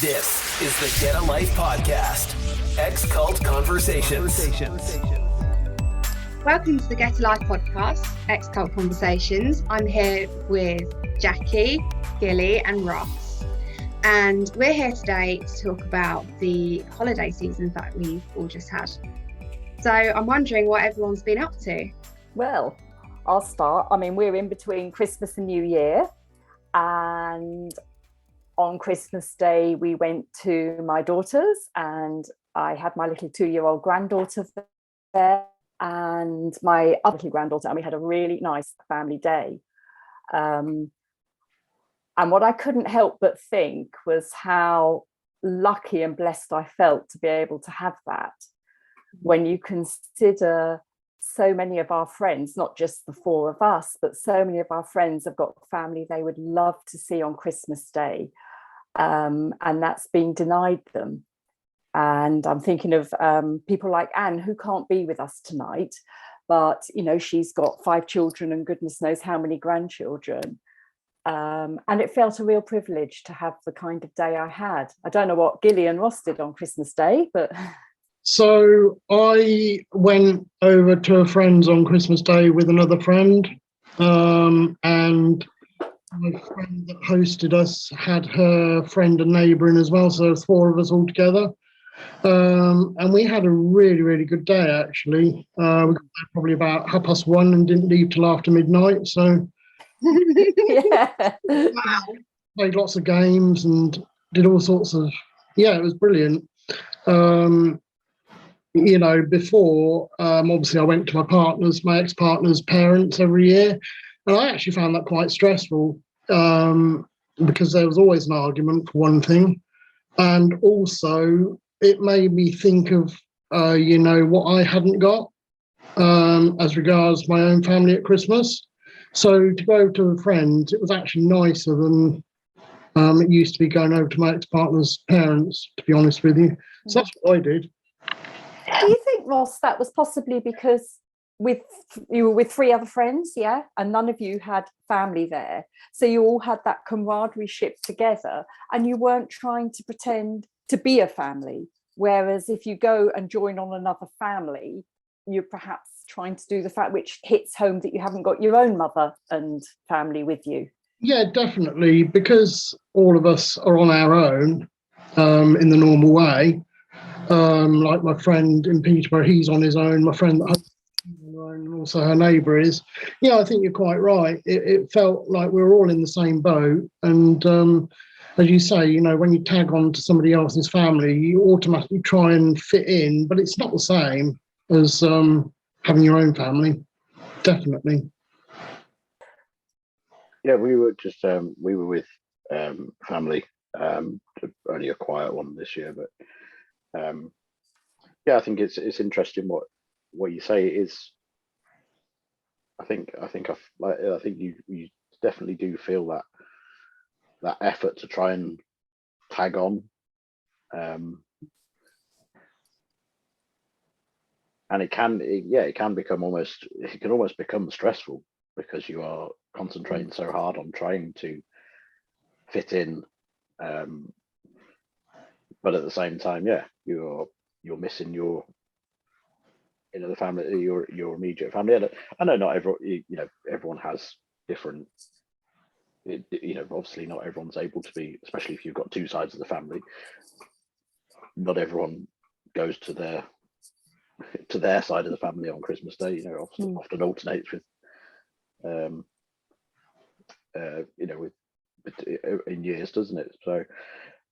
This is the Get a Life podcast, X-Cult Conversations. Welcome to the Get a Life podcast, X-Cult Conversations. I'm here with Jacky, Gilli and Ross. And we're here today to talk about the holiday seasons that we've all just had. So I'm wondering what everyone's been up to. Well, I'll start. We're in between Christmas and New Year, and on Christmas Day, we went to my daughter's, and I had my little 2-year-old granddaughter there and my other little granddaughter, and we had a really nice family day. And what I couldn't help but think was how lucky and blessed I felt to be able to have that. When you consider so many of our friends, not just the four of us, but so many of our friends have got family they would love to see on Christmas Day. And that's being denied them. And I'm thinking of people like Anne, who can't be with us tonight, but she's got 5 children and goodness knows how many grandchildren. And it felt a real privilege to have the kind of day I had. I don't know what Gilli and Ross did on Christmas Day, but so I went over to a friend's on Christmas Day with another friend, and my friend that hosted us had her friend and neighbour in as well, so there was 4 of us all together, and we had a really, really good day actually. We got there probably about 1:30 and didn't leave till after midnight, so yeah. played lots of games and did all sorts of, it was brilliant. Before, obviously I went to my ex-partner's parents every year, and I actually found that quite stressful, because there was always an argument for one thing, and also it made me think of what I hadn't got as regards my own family at Christmas. So to go to a friend, it was actually nicer than it used to be going over to my ex-partner's parents, to be honest with you. So that's what I did. Do you think, Ross, that was possibly because you were with 3 other friends, yeah, and none of you had family there, so you all had that camaraderie ship together, and you weren't trying to pretend to be a family? Whereas if you go and join on another family, you're perhaps trying to do the fact which hits home that you haven't got your own mother and family with you. Yeah, definitely, because all of us are on our own in the normal way. Like my friend in Peterborough, he's on his own. My friend that and also her neighbour is. Yeah, I think you're quite right. It felt like we were all in the same boat. And as you say, when you tag on to somebody else's family, you automatically try and fit in, but it's not the same as having your own family. Definitely. Yeah, we were with family. Only a quiet one this year, but I think it's interesting what you say. It is. I think you definitely do feel that effort to try and tag on, and it can almost become stressful because you are concentrating so hard on trying to fit in, but at the same time, you're missing your the family, your immediate family. I know not everyone has different. Obviously not everyone's able to be, especially if you've got 2 sides of the family. Not everyone goes to their side of the family on Christmas Day. Often alternates with, in years, doesn't it? So,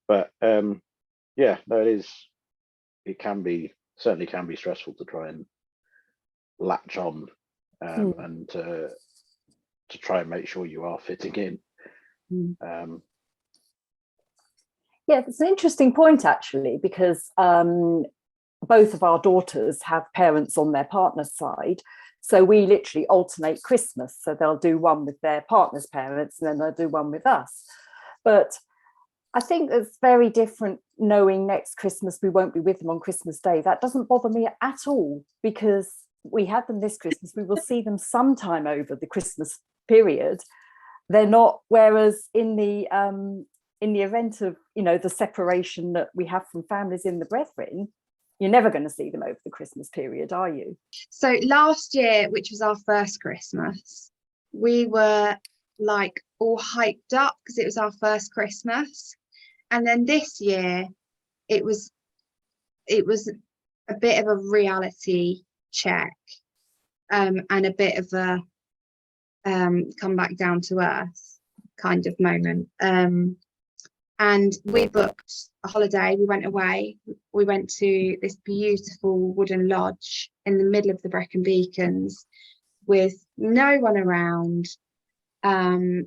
but no, it is. It certainly can be stressful to try and latch on, and to try and make sure you are fitting in. Yeah, it's an interesting point actually, because both of our daughters have parents on their partner's side, so we literally alternate Christmas. So they'll do one with their partner's parents and then they'll do one with us. But I think it's very different knowing next Christmas we won't be with them on Christmas Day. That doesn't bother me at all, because we had them this Christmas. We will see them sometime over the Christmas period. They're not, whereas in the in the event of, the separation that we have from families in the Brethren, you're never going to see them over the Christmas period, are you? So last year, which was our first Christmas, we were like all hyped up because it was our first Christmas. And then this year, it was a bit of a reality check, and a bit of a come back down to earth kind of moment. And we booked a holiday. We went away. We went to this beautiful wooden lodge in the middle of the Brecon Beacons with no one around, a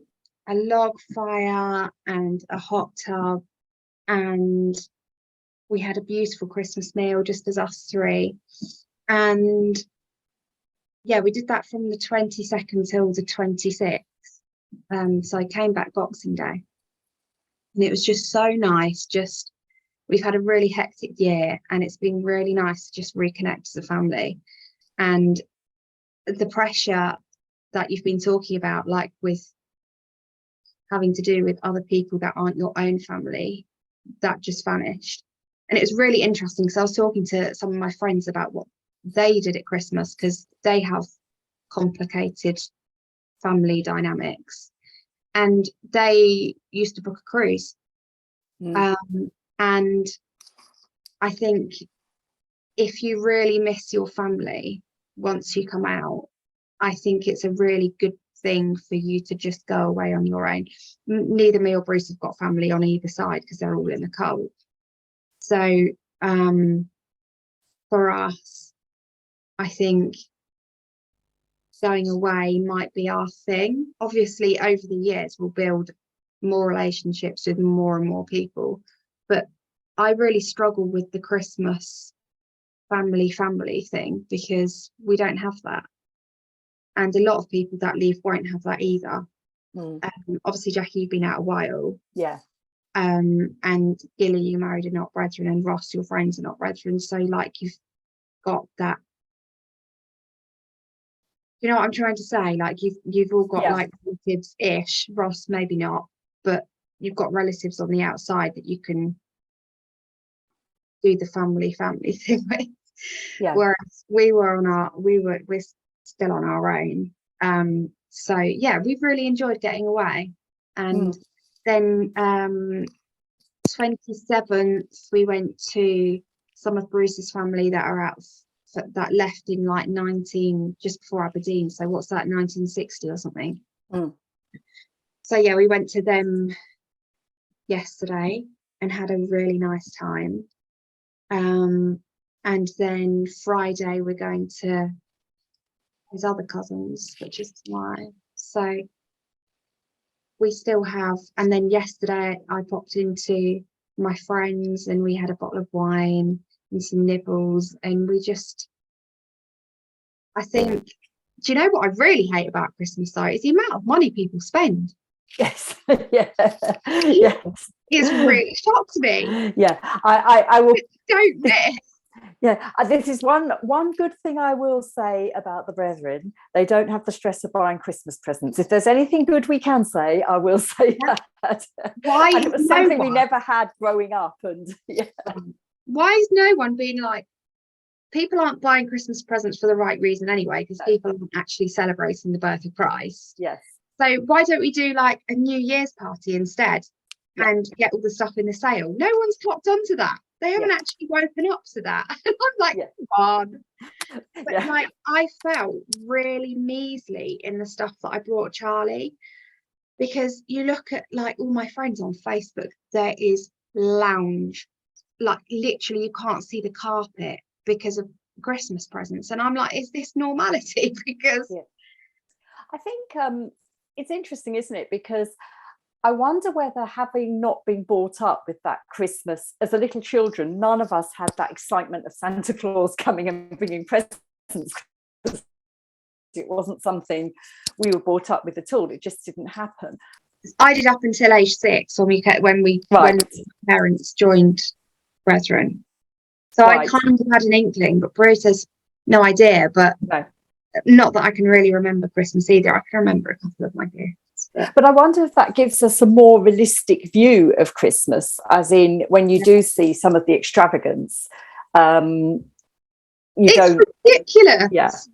log fire and a hot tub, and we had a beautiful Christmas meal just as us three. And yeah, we did that from the 22nd till the 26th. So I came back Boxing Day, and it was just so nice. We've had a really hectic year, and it's been really nice to just reconnect as a family. And the pressure that you've been talking about, like with having to do with other people that aren't your own family, that just vanished. And it was really interesting because I was talking to some of my friends about what they did at Christmas, because they have complicated family dynamics, and they used to book a cruise. And I think if you really miss your family once you come out, I think it's a really good thing for you to just go away on your own. Neither me or Bruce have got family on either side because they're all in the cold. So for us, I think going away might be our thing. Obviously, over the years, we'll build more relationships with more and more people. But I really struggle with the Christmas family thing because we don't have that. And a lot of people that leave won't have that either. Obviously, Jacky, you've been out a while. Yeah. And Gilli, you married are not brethren, and Ross, your friends are not brethren. So like you've got that. You know what I'm trying to say? Like you've all got like relatives-ish. Ross, maybe not, but you've got relatives on the outside that you can do the family thing with. Yeah. Whereas we're still on our own. So yeah, we've really enjoyed getting away. And then 27th we went to some of Bruce's family that are out that left in like just before Aberdeen. So what's that, 1960 or something? So yeah, we went to them yesterday and had a really nice time. And then Friday we're going to his other cousins, which is tomorrow. So we still have, and then yesterday I popped into my friends and we had a bottle of wine and some nibbles, and I think, do you know what I really hate about Christmas though, is the amount of money people spend. Yes. Yeah. Yes. It's really shocked me. Yeah. I will don't miss. Yeah, this is one good thing I will say about the Brethren. They don't have the stress of buying Christmas presents. If there's anything good we can say, I will say that. Why? And it was something we never had growing up. And why is no one being like, people aren't buying Christmas presents for the right reason anyway, because people aren't actually celebrating the birth of Christ. Yes. So why don't we do like a New Year's party instead and get all the stuff in the sale? No one's clocked onto that. They haven't actually woken up to that. And I'm like, come on. But like, I felt really measly in the stuff that I brought Charlie, because you look at like all my friends on Facebook, there is lounge, like literally you can't see the carpet because of Christmas presents. And I'm like, is this normality? Because I think it's interesting, isn't it? Because I wonder whether, having not been brought up with that Christmas as a little children, none of us had that excitement of Santa Claus coming and bringing presents. It wasn't something we were brought up with at all. It just didn't happen. I did up until age 6 when parents joined Brethren. So I kind of had an inkling, but Bruce has no idea. But not that I can really remember Christmas either. I can remember a couple of my gifts. But I wonder if that gives us a more realistic view of Christmas, as in when you do see some of the extravagance, it's ridiculous.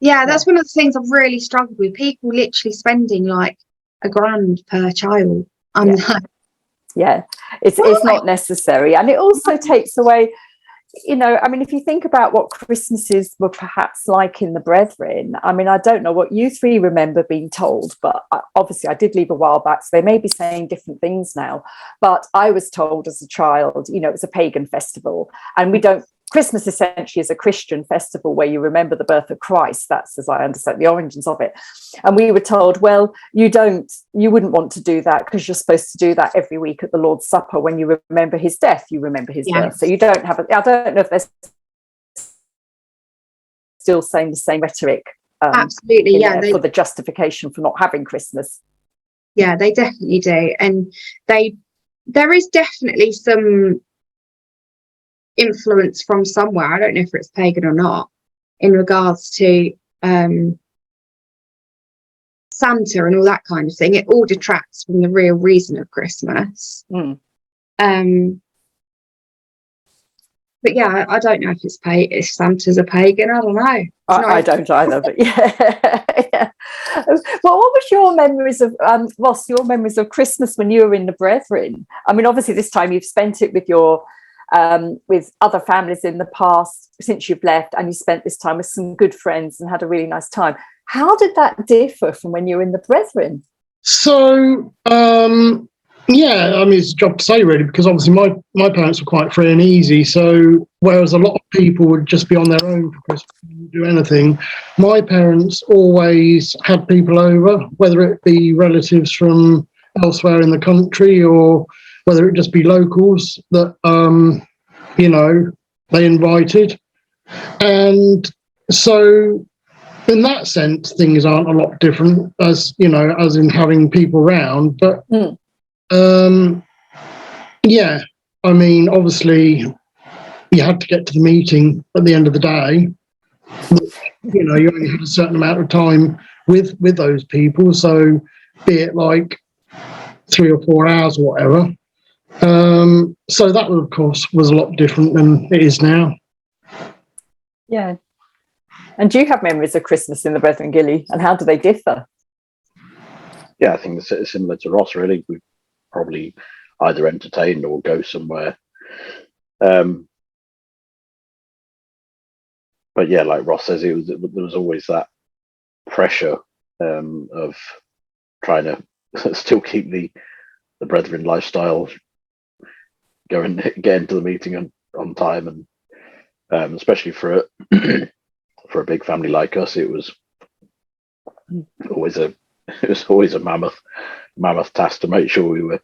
Yeah, that's one of the things I've really struggled with. People literally spending like £1,000 per child. I'm like, it's not necessary, and it also takes away. I mean, if you think about what Christmases were perhaps like in the Brethren, I mean, I don't know what you three remember being told, but obviously I did leave a while back, so they may be saying different things now. But I was told as a child, it was a pagan festival, and Christmas essentially is a Christian festival where you remember the birth of Christ. That's, as I understand, the origins of it. And we were told, well, you wouldn't want to do that because you're supposed to do that every week at the Lord's Supper. When you remember his death, you remember his birth. So you don't have I don't know if they're still saying the same rhetoric. Absolutely, for the justification for not having Christmas. Yeah, they definitely do. And there is definitely some influence from somewhere, I don't know if it's pagan or not, in regards to Santa and all that kind of thing. It all detracts from the real reason of Christmas. But yeah, I don't know if Santa's a pagan. I don't know. I don't either, but yeah. Well, what was your memories of Ross? Your memories of Christmas when you were in the Brethren? I mean, obviously this time you've spent it with your with other families in the past since you've left, and you spent this time with some good friends and had a really nice time. How did that differ from when you were in the Brethren? So, I mean, it's a job to say really, because obviously my parents were quite free and easy. So whereas a lot of people would just be on their own for Christmas and do anything, my parents always had people over, whether it be relatives from elsewhere in the country or whether it just be locals that, they invited. And so in that sense, things aren't a lot different as in having people around. But, I mean, obviously you had to get to the meeting at the end of the day. You only had a certain amount of time with those people. So be it like 3 or 4 hours or whatever. So that, of course, was a lot different than it is now. Yeah. And do you have memories of Christmas in the Brethren, Gilli, and how do they differ? Yeah, I think it's similar to Ross, really. We probably either entertain or go somewhere. But yeah, like Ross says, there was always that pressure of trying to still keep the Brethren lifestyle going, getting to the meeting on time, and especially for a big family like us, it was always a mammoth task to make sure we were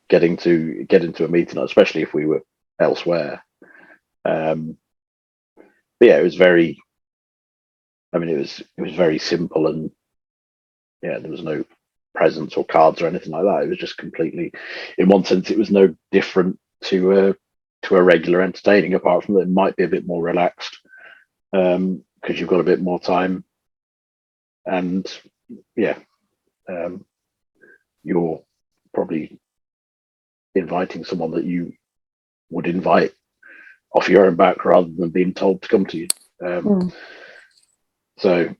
getting to a meeting, especially if we were elsewhere. But yeah, it was very simple, and yeah, there was no presents or cards or anything like that. It was just completely, in one sense, it was no different to a regular entertaining, apart from that it might be a bit more relaxed because you've got a bit more time, and you're probably inviting someone that you would invite off your own back rather than being told to come to you. So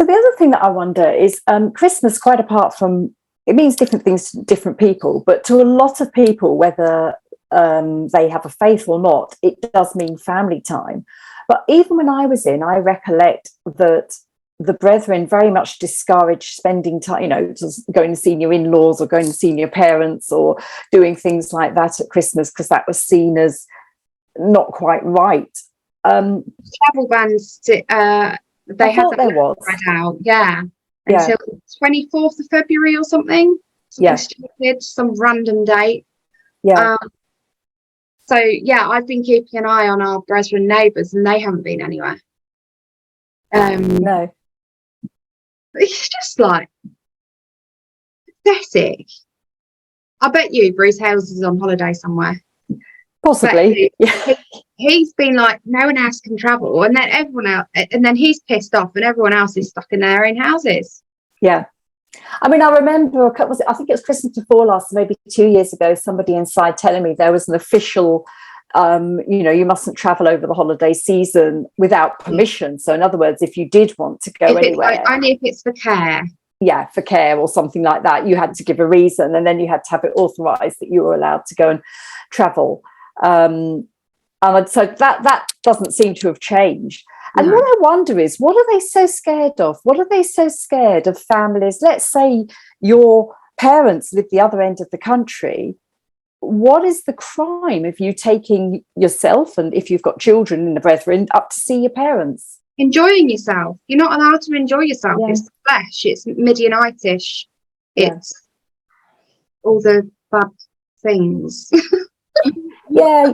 the other thing that I wonder is Christmas, quite apart from, it means different things to different people, but to a lot of people, whether they have a faith or not, it does mean family time. But even when I was in, I recollect that the Brethren very much discouraged spending time, just going to see your in-laws or going to see your parents or doing things like that at Christmas, because that was seen as not quite right. Travel bans, they had that was out, until 24th of February or something. Stupid, some random date. So yeah, I've been keeping an eye on our Brethren neighbours, and they haven't been anywhere. No, it's just like pathetic. I bet you Bruce Hales is on holiday somewhere. Possibly. He's been like, no one else can travel, and then everyone else, and then he's pissed off, and everyone else is stuck in their own houses. Yeah. I mean, I remember I think it was Christmas before last, maybe 2 years ago, somebody inside telling me there was an official, you mustn't travel over the holiday season without permission. So in other words, if you did want to go anywhere, only if it's for care. Yeah, for care or something like that, you had to give a reason, and then you had to have it authorised that you were allowed to go and travel. And so that doesn't seem to have changed. And what I wonder is, what are they so scared of? What are they so scared of families? Let's say your parents live the other end of the country. What is the crime of you taking yourself, and if you've got children in the brethren, up to see your parents? Enjoying yourself. You're not allowed to enjoy yourself. Yeah. It's flesh. It's Midianitish. It's all the bad things. Yeah.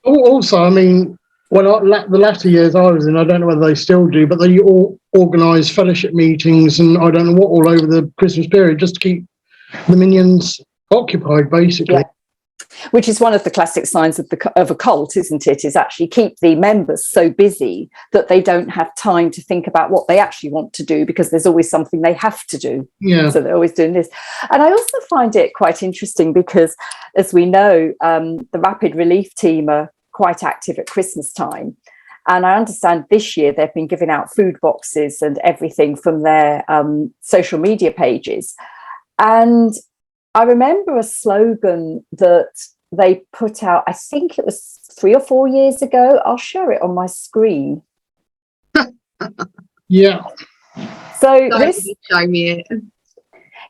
Also, I mean, when the latter years I was in, I don't know whether they still do, but they all organise fellowship meetings and I don't know what all over the Christmas period just to keep the minions occupied, basically. Yeah. Which is one of the classic signs of a cult, isn't it? Is actually keep the members so busy that they don't have time to think about what they actually want to do, because there's always something they have to do. Yeah. So they're always doing this. And I also find it quite interesting because, as we know, the Rapid Relief Team are quite active at Christmas time. And I understand this year they've been giving out food boxes and everything from their social media pages. And I remember a slogan that they put out, I think it was 3 or 4 years ago. I'll share it on my screen. Yeah. So show me it.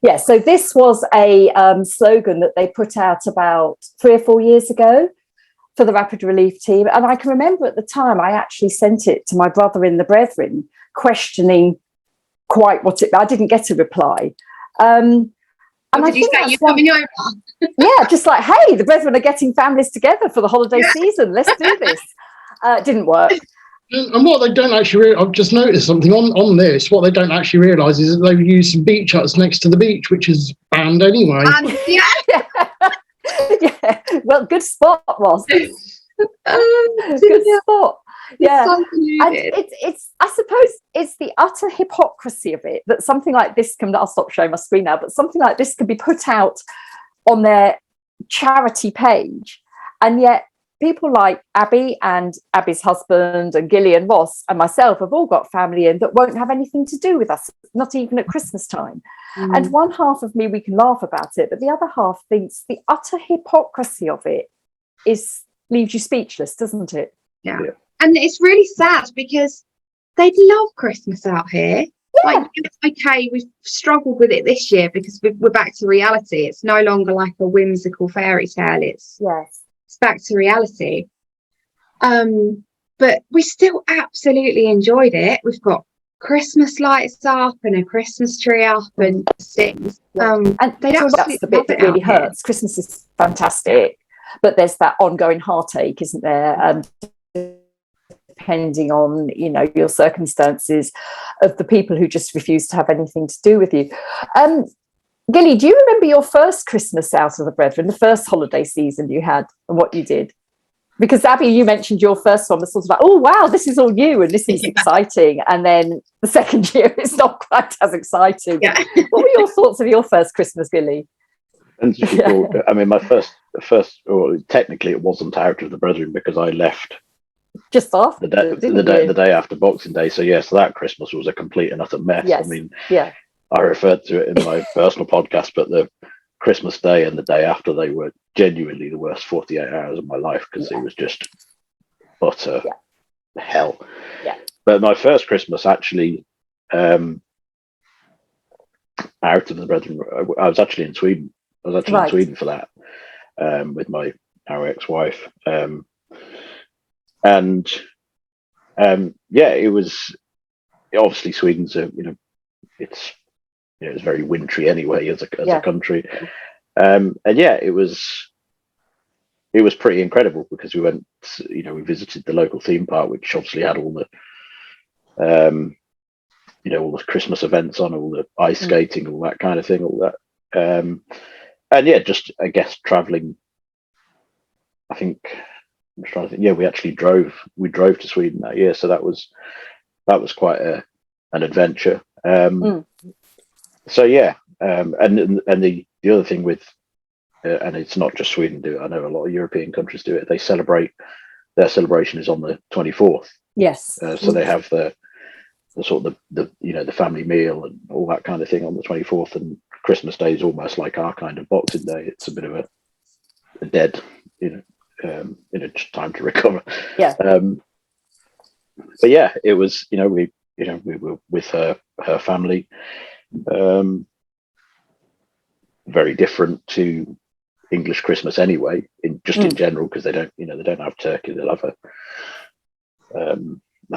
Yeah, so this was a slogan that they put out about 3 or 4 years ago for the Rapid Relief Team. And I can remember at the time I actually sent it to my brother in the brethren, questioning quite I didn't get a reply. And did you say you're coming over? Yeah, just like, hey, the brethren are getting families together for the holiday season. Let's do this. It didn't work. And what they don't actually I've just noticed something on this. What they don't actually realise is that they've used some beach huts next to the beach, which is banned anyway. Yeah. Well, good spot, Ross. Good spot. Yeah, and it's I suppose it's the utter hypocrisy of it that something like this I'll stop showing my screen now, but something like this can be put out on their charity page, and yet people like Abby and Abby's husband and Gilli and Ross and myself have all got family in that won't have anything to do with us, not even at Christmas time. And one half of me, we can laugh about it, but the other half thinks the utter hypocrisy of it leaves you speechless, doesn't it? Yeah. And it's really sad because they love Christmas out here. Yeah. Like, okay, we've struggled with it this year because we're back to reality. It's no longer like a whimsical fairy tale. It's back to reality. But we still absolutely enjoyed it. We've got Christmas lights up and a Christmas tree up and things. And that's the bit that really hurts. Christmas is fantastic, but there's that ongoing heartache, isn't there? Depending on, your circumstances, of the people who just refuse to have anything to do with you. Gilli, do you remember your first Christmas out of the brethren, the first holiday season you had, and what you did? Because Abby, you mentioned your first one was sort of like, oh wow, this is all new and this is exciting, and then the second year it's not quite as exciting. Yeah. What were your thoughts of your first Christmas, Gilli? I mean, my first, well, technically it wasn't out of the brethren because I left just after the day after Boxing Day. So yes, that Christmas was a complete and utter mess. Yes. I mean, I referred to it in my personal podcast, but the Christmas Day and the day after, they were genuinely the worst 48 hours of my life because it was just utter hell. Yeah. But my first Christmas actually out of the brethren, I was actually in Sweden. I was actually in Sweden for that with my now ex-wife. It was obviously Sweden's it's very wintry anyway as a country, it was pretty incredible because we went, we visited the local theme park, which obviously had all the all the Christmas events on, all the ice skating, all that kind of thing, all that, just I guess traveling. I think I'm trying to think. Yeah, we actually drove. We drove to Sweden that year, so that was quite an adventure. So yeah, and the other thing with and it's not just Sweden do it. I know a lot of European countries do it. They celebrate. Their celebration is on the 24th. Yes. So they have the sort of the the family meal and all that kind of thing on the 24th, and Christmas Day is almost like our kind of Boxing Day. It's a bit of a dead, just time to recover. Yeah. But yeah, it was, we were with her family, very different to English Christmas anyway, in general, because they don't have turkey. They'll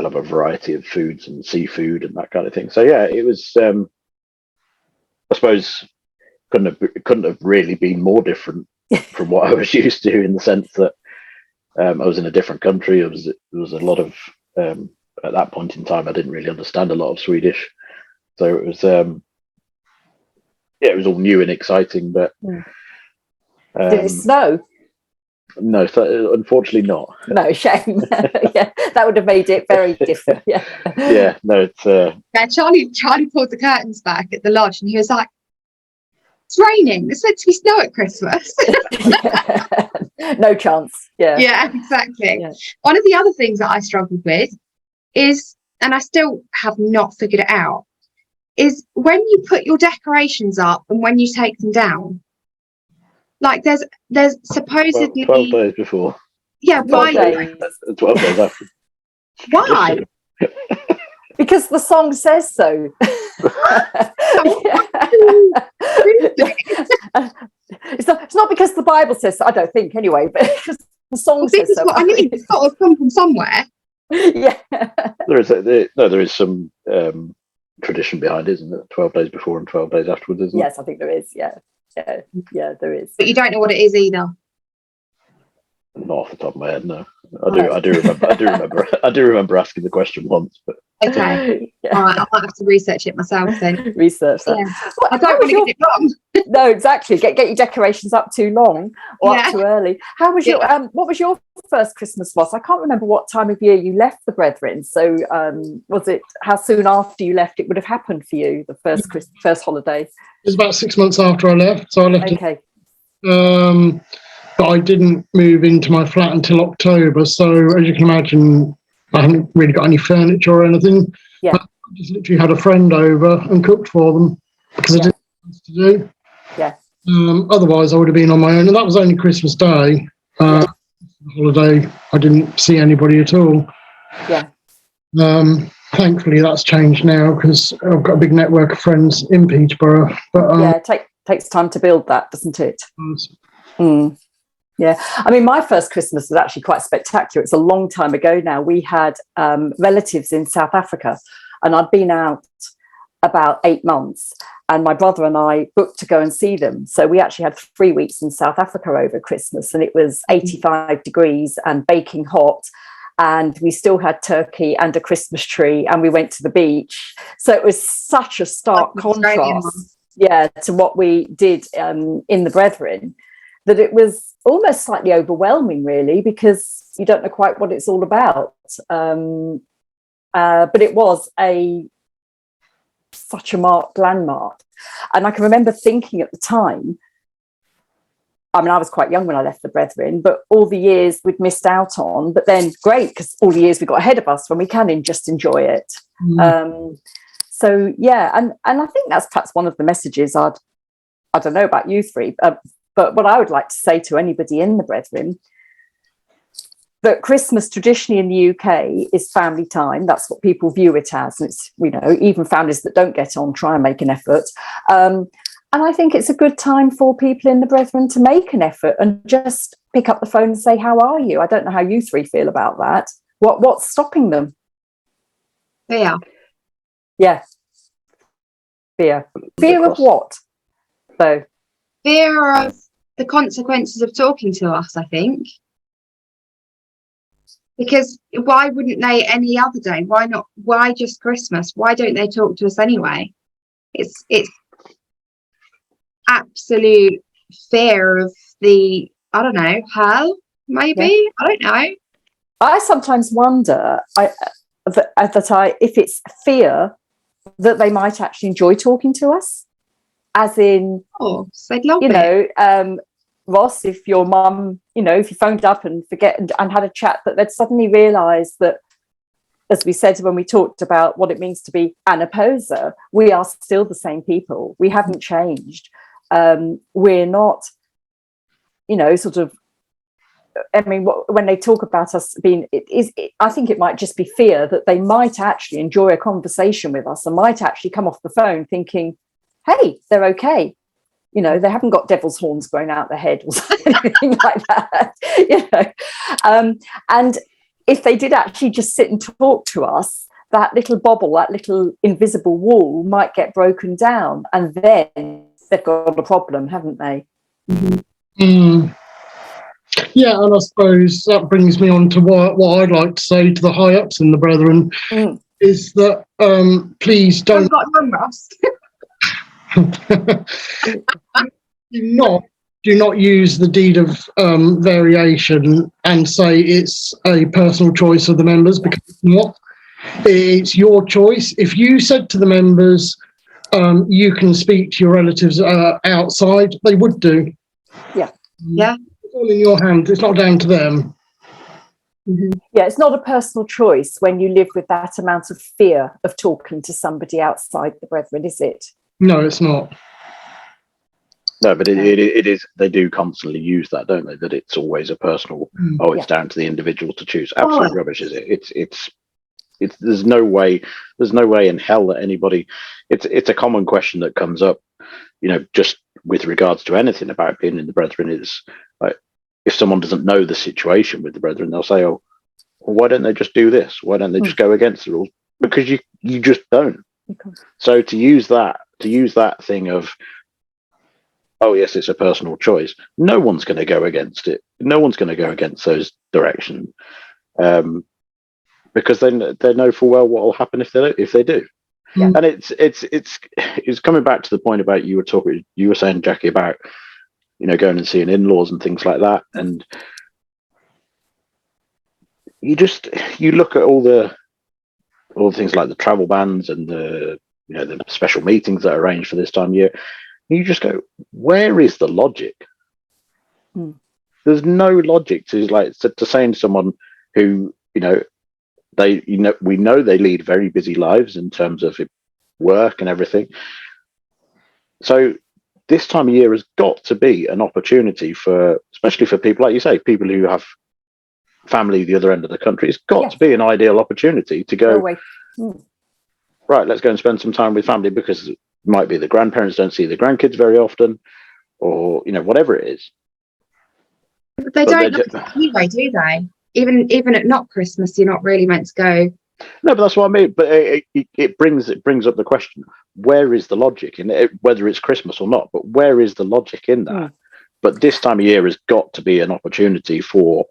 have a variety of foods and seafood and that kind of thing. So yeah, it was. I suppose couldn't have really been more different from what I was used to, in the sense that I was in a different country. There was a lot of at that point in time I didn't really understand a lot of Swedish, so it was it was all new and exciting. But did it snow? No, unfortunately not. No, shame. Yeah, that would have made it very different. Yeah. Yeah, no, it's yeah, Charlie pulled the curtains back at the lodge and he was like, "It's raining. It's meant to be snow at Christmas." Yeah. No chance. Yeah. Yeah, exactly. Yeah. One of the other things that I struggled with is, and I still have not figured it out, is when you put your decorations up and when you take them down. Like there's supposedly 12 days before. Yeah, why? 12 days after. Why? Because the song says so. It's not because the Bible says so, I don't think anyway, but the song says this so. is what I mean. It's got to come from somewhere. Yeah. There is some tradition behind it, isn't it? 12 days before and 12 days afterwards, isn't it? Yes, I think there is. Yeah, there is. But you don't know what it is either. Not off the top of my head, no. I do remember asking the question once, but okay. Yeah. All right, I might have to research it myself then. Research that. Yeah. I don't want to get it wrong. No, exactly. Get your decorations up too long or up too early. How was your what was your first Christmas was? I can't remember what time of year you left the Brethren. So was it how soon after you left it would have happened for you, the first holiday? It was about 6 months after I left. So I left okay. But I didn't move into my flat until October. So as you can imagine, I hadn't really got any furniture or anything. Yeah. I just literally had a friend over and cooked for them because I didn't have else to do. Yeah. Otherwise, I would have been on my own. And that was only Christmas Day. Holiday, I didn't see anybody at all. Yeah. Thankfully, that's changed now because I've got a big network of friends in Peterborough. But takes time to build that, doesn't it? Yeah, I mean, my first Christmas was actually quite spectacular. It's a long time ago now. We had relatives in South Africa, and I'd been out about 8 months, and my brother and I booked to go and see them. So we actually had 3 weeks in South Africa over Christmas, and it was 85 degrees and baking hot, and we still had turkey and a Christmas tree, and we went to the beach. So it was such a stark contrast, to what we did in the Brethren, that it was almost slightly overwhelming, really, because you don't know quite what it's all about. But it was such a marked landmark. And I can remember thinking at the time, I mean, I was quite young when I left the Brethren, but all the years we'd missed out on, but then great, because all the years we got ahead of us when we can just enjoy it. So, yeah, and I think that's perhaps one of the messages I don't know about you three, but what I would like to say to anybody in the Brethren, that Christmas traditionally in the UK is family time. That's what people view it as. And it's, even families that don't get on try and make an effort. And I think it's a good time for people in the Brethren to make an effort and just pick up the phone and say, how are you? I don't know how you three feel about that. What's stopping them? Fear. Yeah. Fear. Fear of what? So. Fear of the consequences of talking to us, I think. Because why wouldn't they any other day? Why not? Why just Christmas? Why don't they talk to us anyway? It's absolute fear of the, I don't know, hell. maybe. I don't know. I sometimes wonder if it's fear that they might actually enjoy talking to us, as in, so they'd love it. Ross, if your mum, if you phoned up and had a chat, that they'd suddenly realise that, as we said when we talked about what it means to be an opposer, we are still the same people. We haven't changed. We're not, sort of. I mean, when they talk about us being, I think it might just be fear that they might actually enjoy a conversation with us and might actually come off the phone thinking, hey, they're okay. They haven't got devil's horns growing out their head or anything like that. And if they did actually just sit and talk to us, that little bubble, that little invisible wall might get broken down, and then they've got a problem, haven't they? Yeah, and I suppose that brings me on to what I'd like to say to the high ups in the Brethren is that please don't. I've got none, Ross. Do not use the deed of variation and say it's a personal choice of the members, because it's not. It's your choice. If you said to the members, you can speak to your relatives outside, they would do. Yeah. It's all in your hands. It's not down to them. Yeah, it's not a personal choice when you live with that amount of fear of talking to somebody outside the Brethren, is it? No, it's not. No, but it is. They do constantly use that, don't they? That it's always a personal. It's down to the individual to choose. Absolute rubbish, is it? It's. There's no way. There's no way in hell that anybody. It's a common question that comes up. Just with regards to anything about being in the Brethren, is like, if someone doesn't know the situation with the Brethren, they'll say, "Oh, well, why don't they just do this? Why don't they just go against the rules?" Because you just don't. Okay. So to use that thing of, oh yes, it's a personal choice. No one's going to go against it. No one's going to go against those directions, because they know full well what will happen if they do. Yeah. And it's coming back to the point about you were saying, Jacky, about going and seeing in-laws and things like that, and you look at all the things like the travel bans and the special meetings that are arranged for this time of year. You just go, where is the logic? There's no logic to saying to someone who we know they lead very busy lives in terms of work and everything. So this time of year has got to be an opportunity especially for people like you say, people who have family the other end of the country. It's got to be an ideal opportunity to go. Right, let's go and spend some time with family, because it might be the grandparents don't see the grandkids very often, or whatever it is. But they don't anyway, do they? Even at not Christmas, you're not really meant to go. No, but that's what I mean. But it brings up the question: where is the logic in it? Whether it's Christmas or not, but where is the logic in that? But this time of year has got to be an opportunity for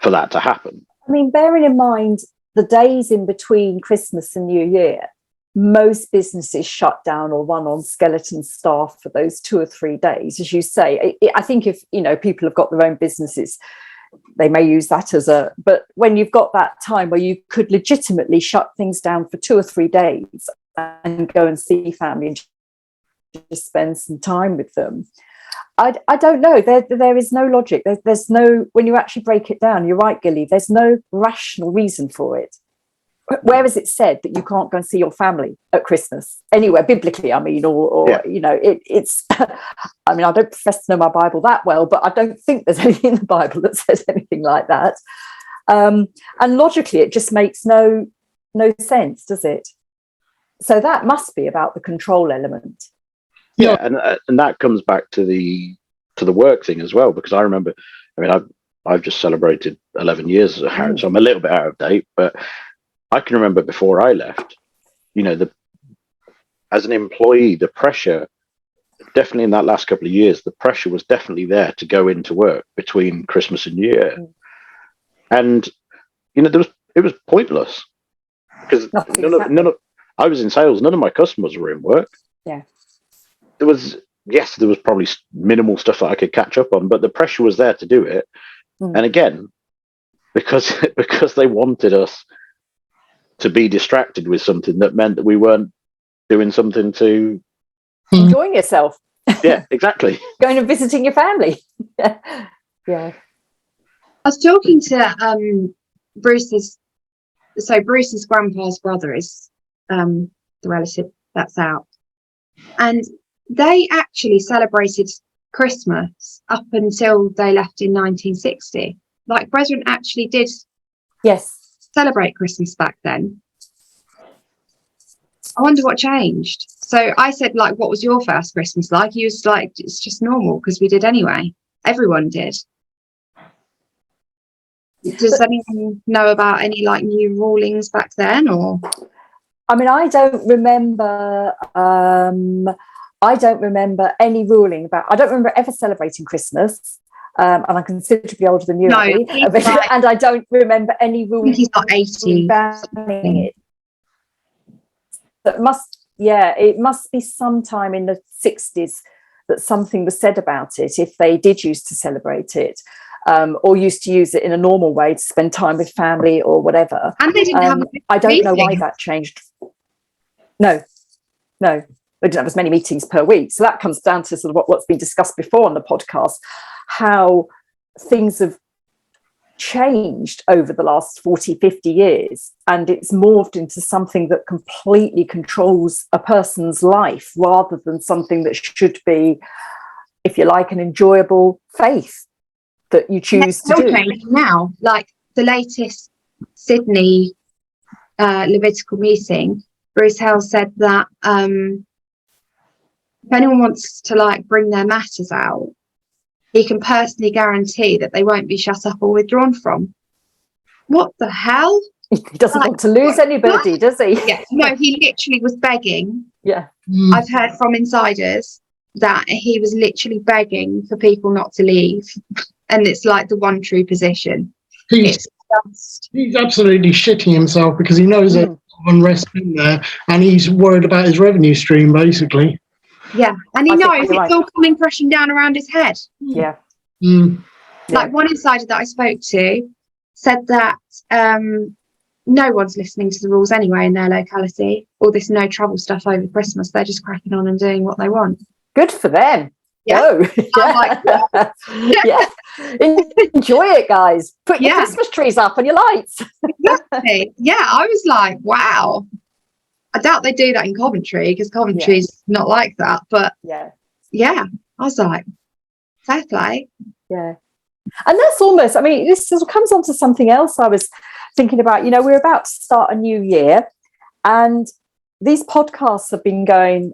that to happen. I mean, bearing in mind the days in between Christmas and New Year, most businesses shut down or run on skeleton staff for those 2 or 3 days, as you say. I think if people have got their own businesses, they may use that but when you've got that time where you could legitimately shut things down for 2 or 3 days and go and see family and just spend some time with them, I don't know. There is no logic. There's no, when you actually break it down, you're right, Gilli, there's no rational reason for it. Where is it said that you can't go and see your family at Christmas? Anywhere, biblically, I mean, it's, I mean, I don't profess to know my Bible that well, but I don't think there's anything in the Bible that says anything like that. And logically, it just makes no sense, does it? So that must be about the control element. Yeah, and that comes back to the work thing as well, because I remember, I mean, I've just celebrated 11 years as a parent, so I'm a little bit out of date, but I can remember before I left, as an employee, the pressure, definitely in that last couple of years, the pressure was definitely there to go into work between Christmas and New Year. And, it was pointless, because I was in sales, none of my customers were in work. Yeah. There was probably minimal stuff that I could catch up on, but the pressure was there to do it. And again, because they wanted us to be distracted with something that meant that we weren't doing something to enjoying yourself. Yeah, exactly. Going and visiting your family. Yeah. I was talking to Bruce's grandpa's brother is the relative that's out, and they actually celebrated Christmas up until they left in 1960. Like, Brethren actually did celebrate Christmas back then. I wonder what changed. So I said, like, what was your first Christmas like? He was like, it's just normal because we did anyway. Everyone did. Does anyone know about any like new rulings back then? Or I mean, I don't remember any ruling about. I don't remember ever celebrating Christmas, and I'm considerably older than you. No, and I don't remember any ruling. He's not 80. Banning it. It must be sometime in the 60s that something was said about it, if they did used to celebrate it, or used to use it in a normal way to spend time with family or whatever. And they didn't have I don't know why that changed. No, they didn't have as many meetings per week. So that comes down to sort of what's been discussed before on the podcast, how things have changed over the last 40, 50 years, and it's morphed into something that completely controls a person's life rather than something that should be, if you like, an enjoyable faith that you choose to do. Now, like the latest Sydney Levitical meeting, Bruce Hales said that if anyone wants to like bring their matters out, he can personally guarantee that they won't be shut up or withdrawn from. What the hell? He doesn't want to lose anybody, does he? Yeah, no, he literally was begging. Yeah. I've heard from insiders that he was literally begging for people not to leave. And it's like the one true position. He's absolutely shitting himself because he knows there's unrest in there and he's worried about his revenue stream, basically. Yeah, and he knows it's all coming crashing down around his head. Yeah. Like one insider that I spoke to said that no one's listening to the rules anyway in their locality. All this no travel stuff over Christmas, they're just cracking on and doing what they want. Good for them. Yeah. Yeah. Enjoy it, guys. Put your Christmas trees up and your lights. Exactly. Yeah, I was like, wow. I doubt they do that in Coventry because Coventry's not like that. But yeah, I was like, fair play. Yeah. And that's almost, I mean, this sort of comes on to something else I was thinking about. You know, we're about to start a new year and these podcasts have been going,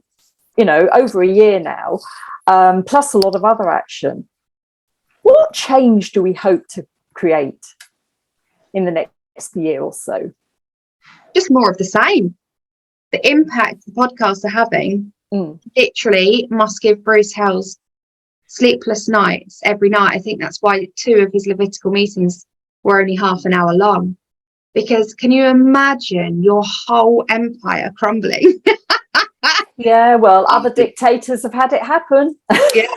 you know, over a year now, plus a lot of other action. What change do we hope to create in the next year or so? Just more of the same. The impact the podcasts are having literally must give Bruce Hales sleepless nights every night. I think that's why 2 of his Levitical meetings were only half an hour long. Because can you imagine your whole empire crumbling? Yeah, well, other dictators have had it happen. Yeah,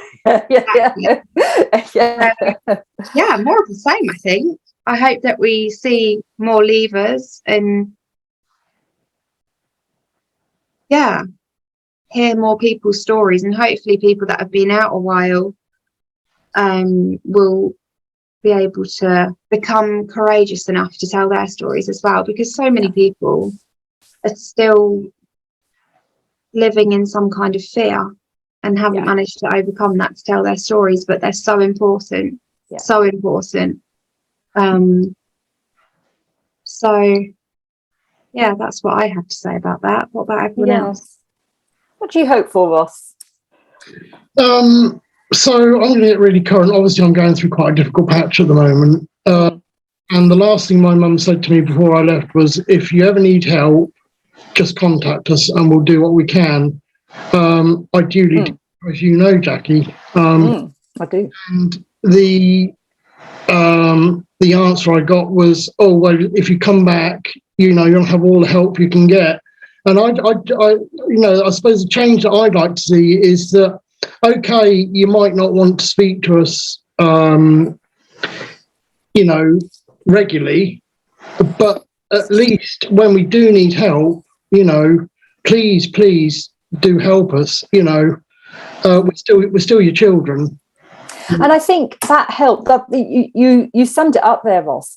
more of the same, I think. I hope that we see more leavers and hear more people's stories, and hopefully people that have been out a while will be able to become courageous enough to tell their stories as well, because so many people are still living in some kind of fear and haven't managed to overcome that to tell their stories, but they're so important. That's what I have to say about that. What about everyone else? What do you hope for, Ross? So I'm going to get really current. Obviously, I'm going through quite a difficult patch at the moment. And the last thing my mum said to me before I left was, if you ever need help, just contact us and we'll do what we can. I duly do, as you know, Jacky. I do. And the answer I got was, oh, well, if you come back, you know, you'll have all the help you can get. And I suppose the change that I'd like to see is that, okay, you might not want to speak to us regularly. But at least when we do need help, please do help us. We're still your children. And I think that help, that you summed it up there, Ross.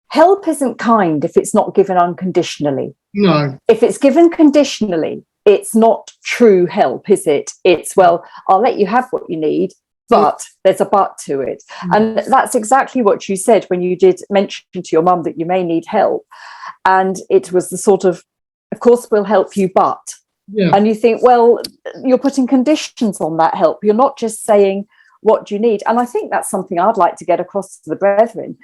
Help isn't kind if it's not given unconditionally. No. If it's given conditionally, it's not true help, is it? It's, well, I'll let you have what you need, but there's a but to it. And that's exactly what you said when you did mention to your mum that you may need help. And it was the sort of course, we'll help you, but. Yeah. And you think, well, you're putting conditions on that help. You're not just saying, what do you need? And I think that's something I'd like to get across to the brethren.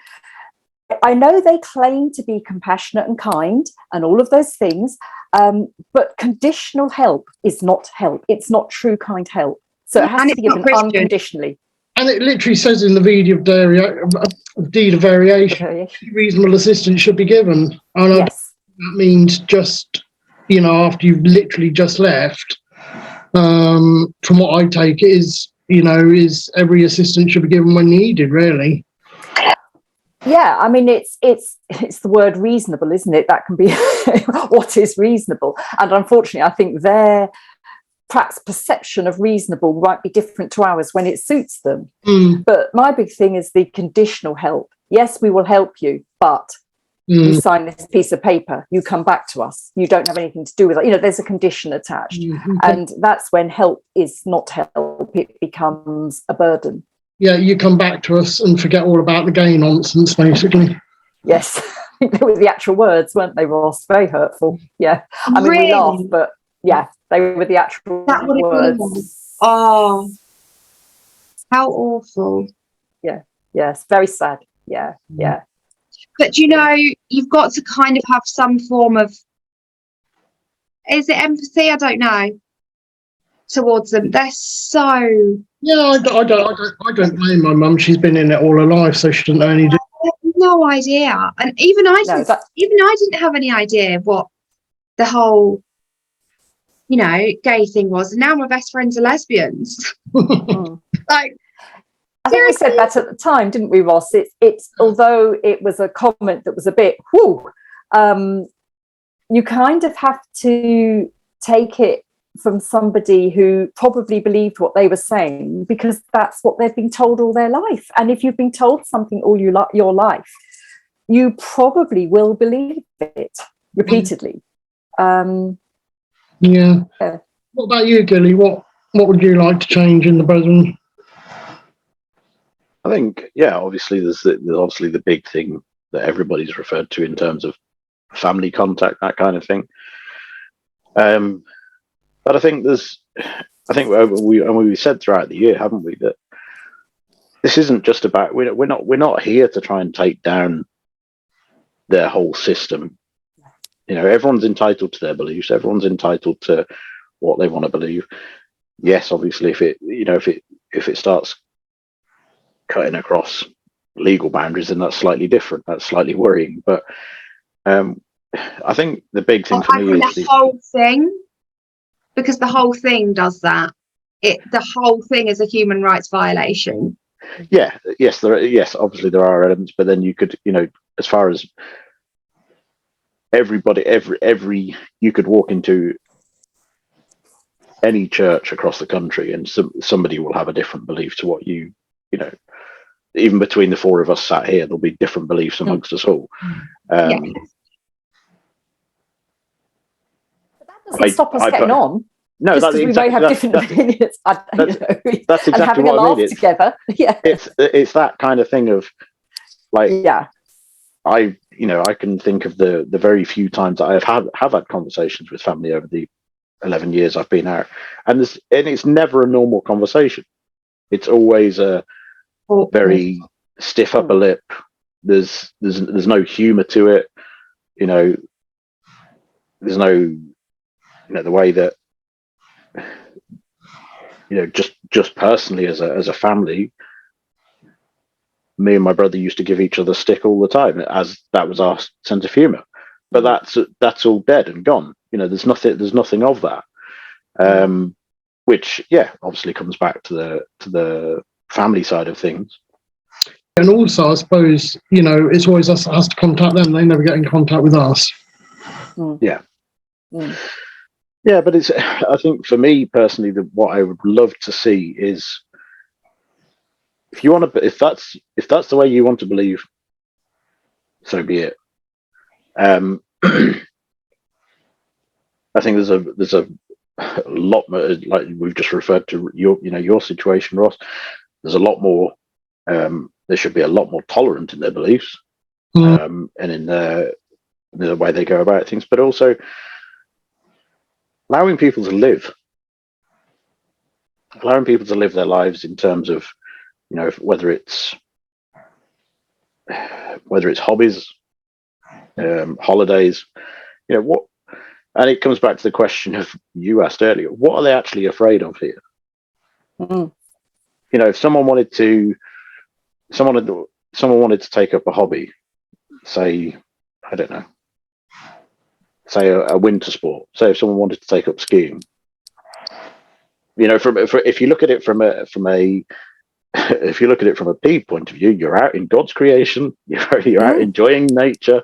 I know they claim to be compassionate and kind and all of those things, but conditional help is not help. It's not true kind help. So it has to be given unconditionally. And it literally says in the deed of variation, reasonable assistance should be given. And yes. That means just, after you've literally just left, from what I take it is every assistance should be given when needed, really. Yeah, I mean, it's the word reasonable, isn't it? That can be what is reasonable. And unfortunately, I think their perhaps perception of reasonable might be different to ours when it suits them. But my big thing is the conditional help. Yes, we will help you, but you sign this piece of paper, you come back to us, you don't have anything to do with it. There's a condition attached. And that's when help is not help, it becomes a burden. Yeah, you come back to us and forget all about the gay nonsense, basically. Yes, they were the actual words, weren't they, Ross? Very hurtful. Yeah, I mean, we laugh, but yeah, they were the actual words. Oh, how awful. Yeah, yes, very sad. Yeah, yeah. But you've got to kind of have some form of, is it empathy? I don't know. Towards them, they're so. Yeah, I don't blame my mum. She's been in it all her life, so she doesn't know any. I have no idea, and even I didn't have any idea what the whole, gay thing was. And now my best friends are lesbians. Like, I think we said that at the time, didn't we, Ross? It's although it was a comment that was a bit you kind of have to take it from somebody who probably believed what they were saying because that's what they've been told all their life. And if you've been told something all your life, you probably will believe it repeatedly. Yeah. What about you, Gilli? What would you like to change in the brethren? I think, obviously there's obviously the big thing that everybody's referred to in terms of family contact, that kind of thing. But I think we said throughout the year, haven't we, that this isn't just about, we're not here to try and take down their whole system. Everyone's entitled to their beliefs. Everyone's entitled to what they want to believe. Yes, obviously, if it starts cutting across legal boundaries, then that's slightly different. That's slightly worrying. But I think the big thing for me is the whole thing. Because the whole thing does that. The whole thing is a human rights violation. Yeah. Yes. Obviously there are elements, but then you could, as far as everybody, you could walk into any church across the country, and somebody will have a different belief to what even between the four of us sat here, there'll be different beliefs amongst us all. Doesn't stop us getting on. No, just because we may have different opinions. That's exactly and having what a I laugh mean. Together. Yeah, it's that kind of thing of like. Yeah, I can think of the very few times that have had conversations with family over the 11 years I've been out, and it's never a normal conversation. It's always a very stiff upper lip. There's no humour to it. There's no. The way that just personally as a family, me and my brother used to give each other stick all the time, as that was our sense of humor. But that's all dead and gone. There's nothing of that, which obviously comes back to the family side of things. And also, I suppose, it's always us that has to contact them. They never get in contact with us. Yeah. Yeah, but I think for me personally, what I would love to see is, if that's the way you want to believe, so be it. I think there's a lot more, like we've just referred to your situation, Ross. There's a lot more. They should be a lot more tolerant in their beliefs, and in the way they go about things, but also allowing people to live their lives in terms of, whether it's hobbies, holidays, what. And it comes back to the question of you asked earlier: what are they actually afraid of here? If someone wanted to take up a hobby, say, I don't know, say a winter sport. Say if someone wanted to take up skiing, if you look at it from a if you look at it from a P point of view, you're out in God's creation. You're out enjoying nature.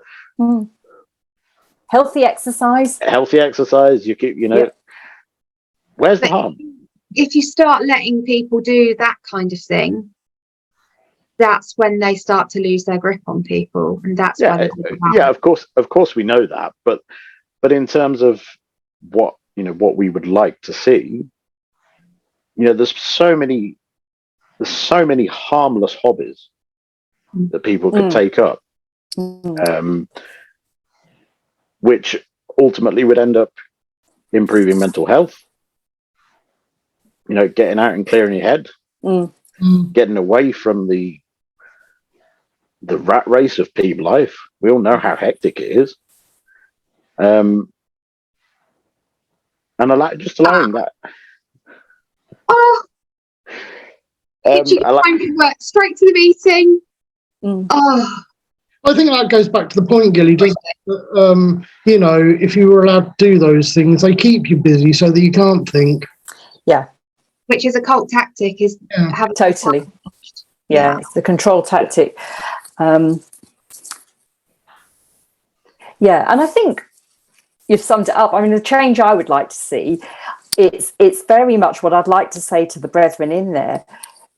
Healthy exercise. You keep, where's the harm? If you start letting people do that kind of thing, that's when they start to lose their grip on people, and that's when of course we know that, but in terms of what we would like to see, there's so many harmless hobbies that people could take up, which ultimately would end up improving mental health, getting out and clearing your head, getting away from the rat race of P life. We all know how hectic it is. And allowing that. Time to work straight to the meeting. I think that goes back to the point, Gilli, doesn't it? If you were allowed to do those things, they keep you busy so that you can't think. Yeah. Which is a cult tactic, totally. Yeah, it's the control tactic. And I think you've summed it up. I mean, the change I would like to see, it's very much what I'd like to say to the brethren in there.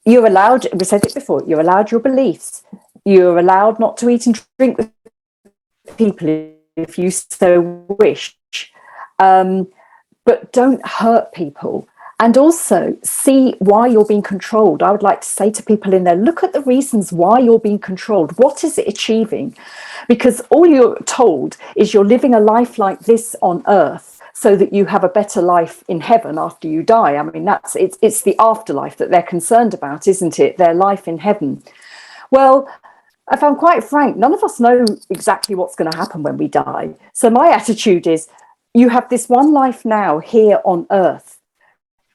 You're allowed, we said it before, you're allowed your beliefs. You're allowed not to eat and drink with people if you so wish. But don't hurt people. And also see why you're being controlled. I would like to say to people in there, look at the reasons why you're being controlled. What is it achieving? Because all you're told is you're living a life like this on earth so that you have a better life in heaven after you die. I mean, it's the afterlife that they're concerned about, isn't it? Their life in heaven. Well, if I'm quite frank, none of us know exactly what's going to happen when we die. So my attitude is, you have this one life now here on earth.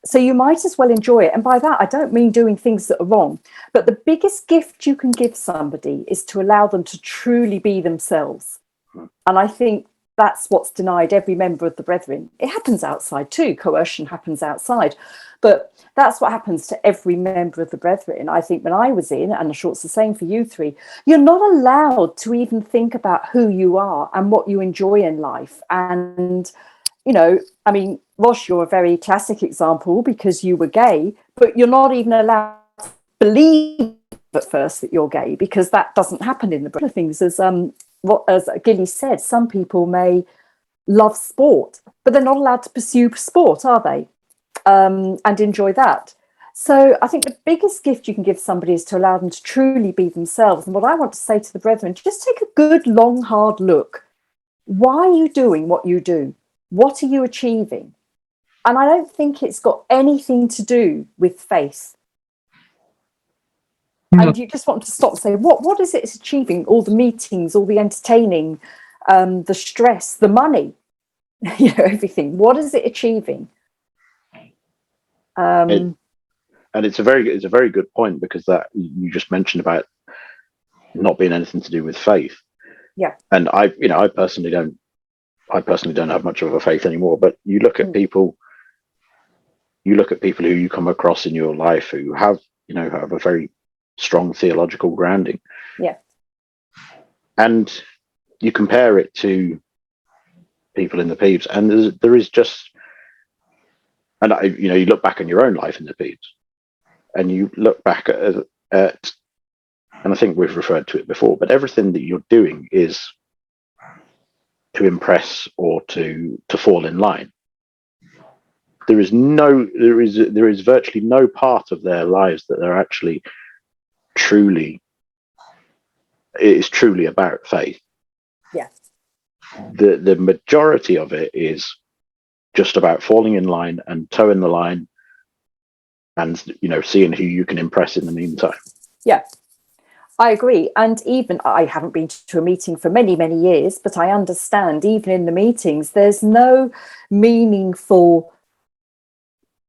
So you might as well enjoy it. And by that, I don't mean doing things that are wrong. But the biggest gift you can give somebody is to allow them to truly be themselves. And I think that's what's denied every member of the brethren. It happens outside too. Coercion happens outside. But that's what happens to every member of the brethren. I think when I was in, and I'm sure it's the same for you three, you're not allowed to even think about who you are and what you enjoy in life. And I mean, Ross, you're a very classic example because you were gay, but you're not even allowed to believe at first that you're gay because that doesn't happen in the British things. As Gilli said, some people may love sport, but they're not allowed to pursue sport, are they? And enjoy that. So I think the biggest gift you can give somebody is to allow them to truly be themselves. And what I want to say to the brethren, just take a good, long, hard look. Why are you doing what you do? What are you achieving? And I don't think it's got anything to do with faith. No. And you just want to stop and say, what is it it's achieving? All the meetings, all the entertaining, the stress, the money, everything. What is it achieving? And it's a very good point, because that you just mentioned about not being anything to do with faith. Yeah. And I personally don't have much of a faith anymore, but you look at people who you come across in your life who have a very strong theological grounding. Yeah. And you compare it to people in the Peeps, and there is just, and you look back on your own life in the Peeps, and you look back at, and I think we've referred to it before, but everything that you're doing is to impress or to fall in line. There is virtually no part of their lives that they're actually truly about faith. Yes. The majority of it is just about falling in line and toeing the line, and seeing who you can impress in the meantime. Yeah, I agree. And even I haven't been to a meeting for many, many years, but I understand even in the meetings, there's no meaningful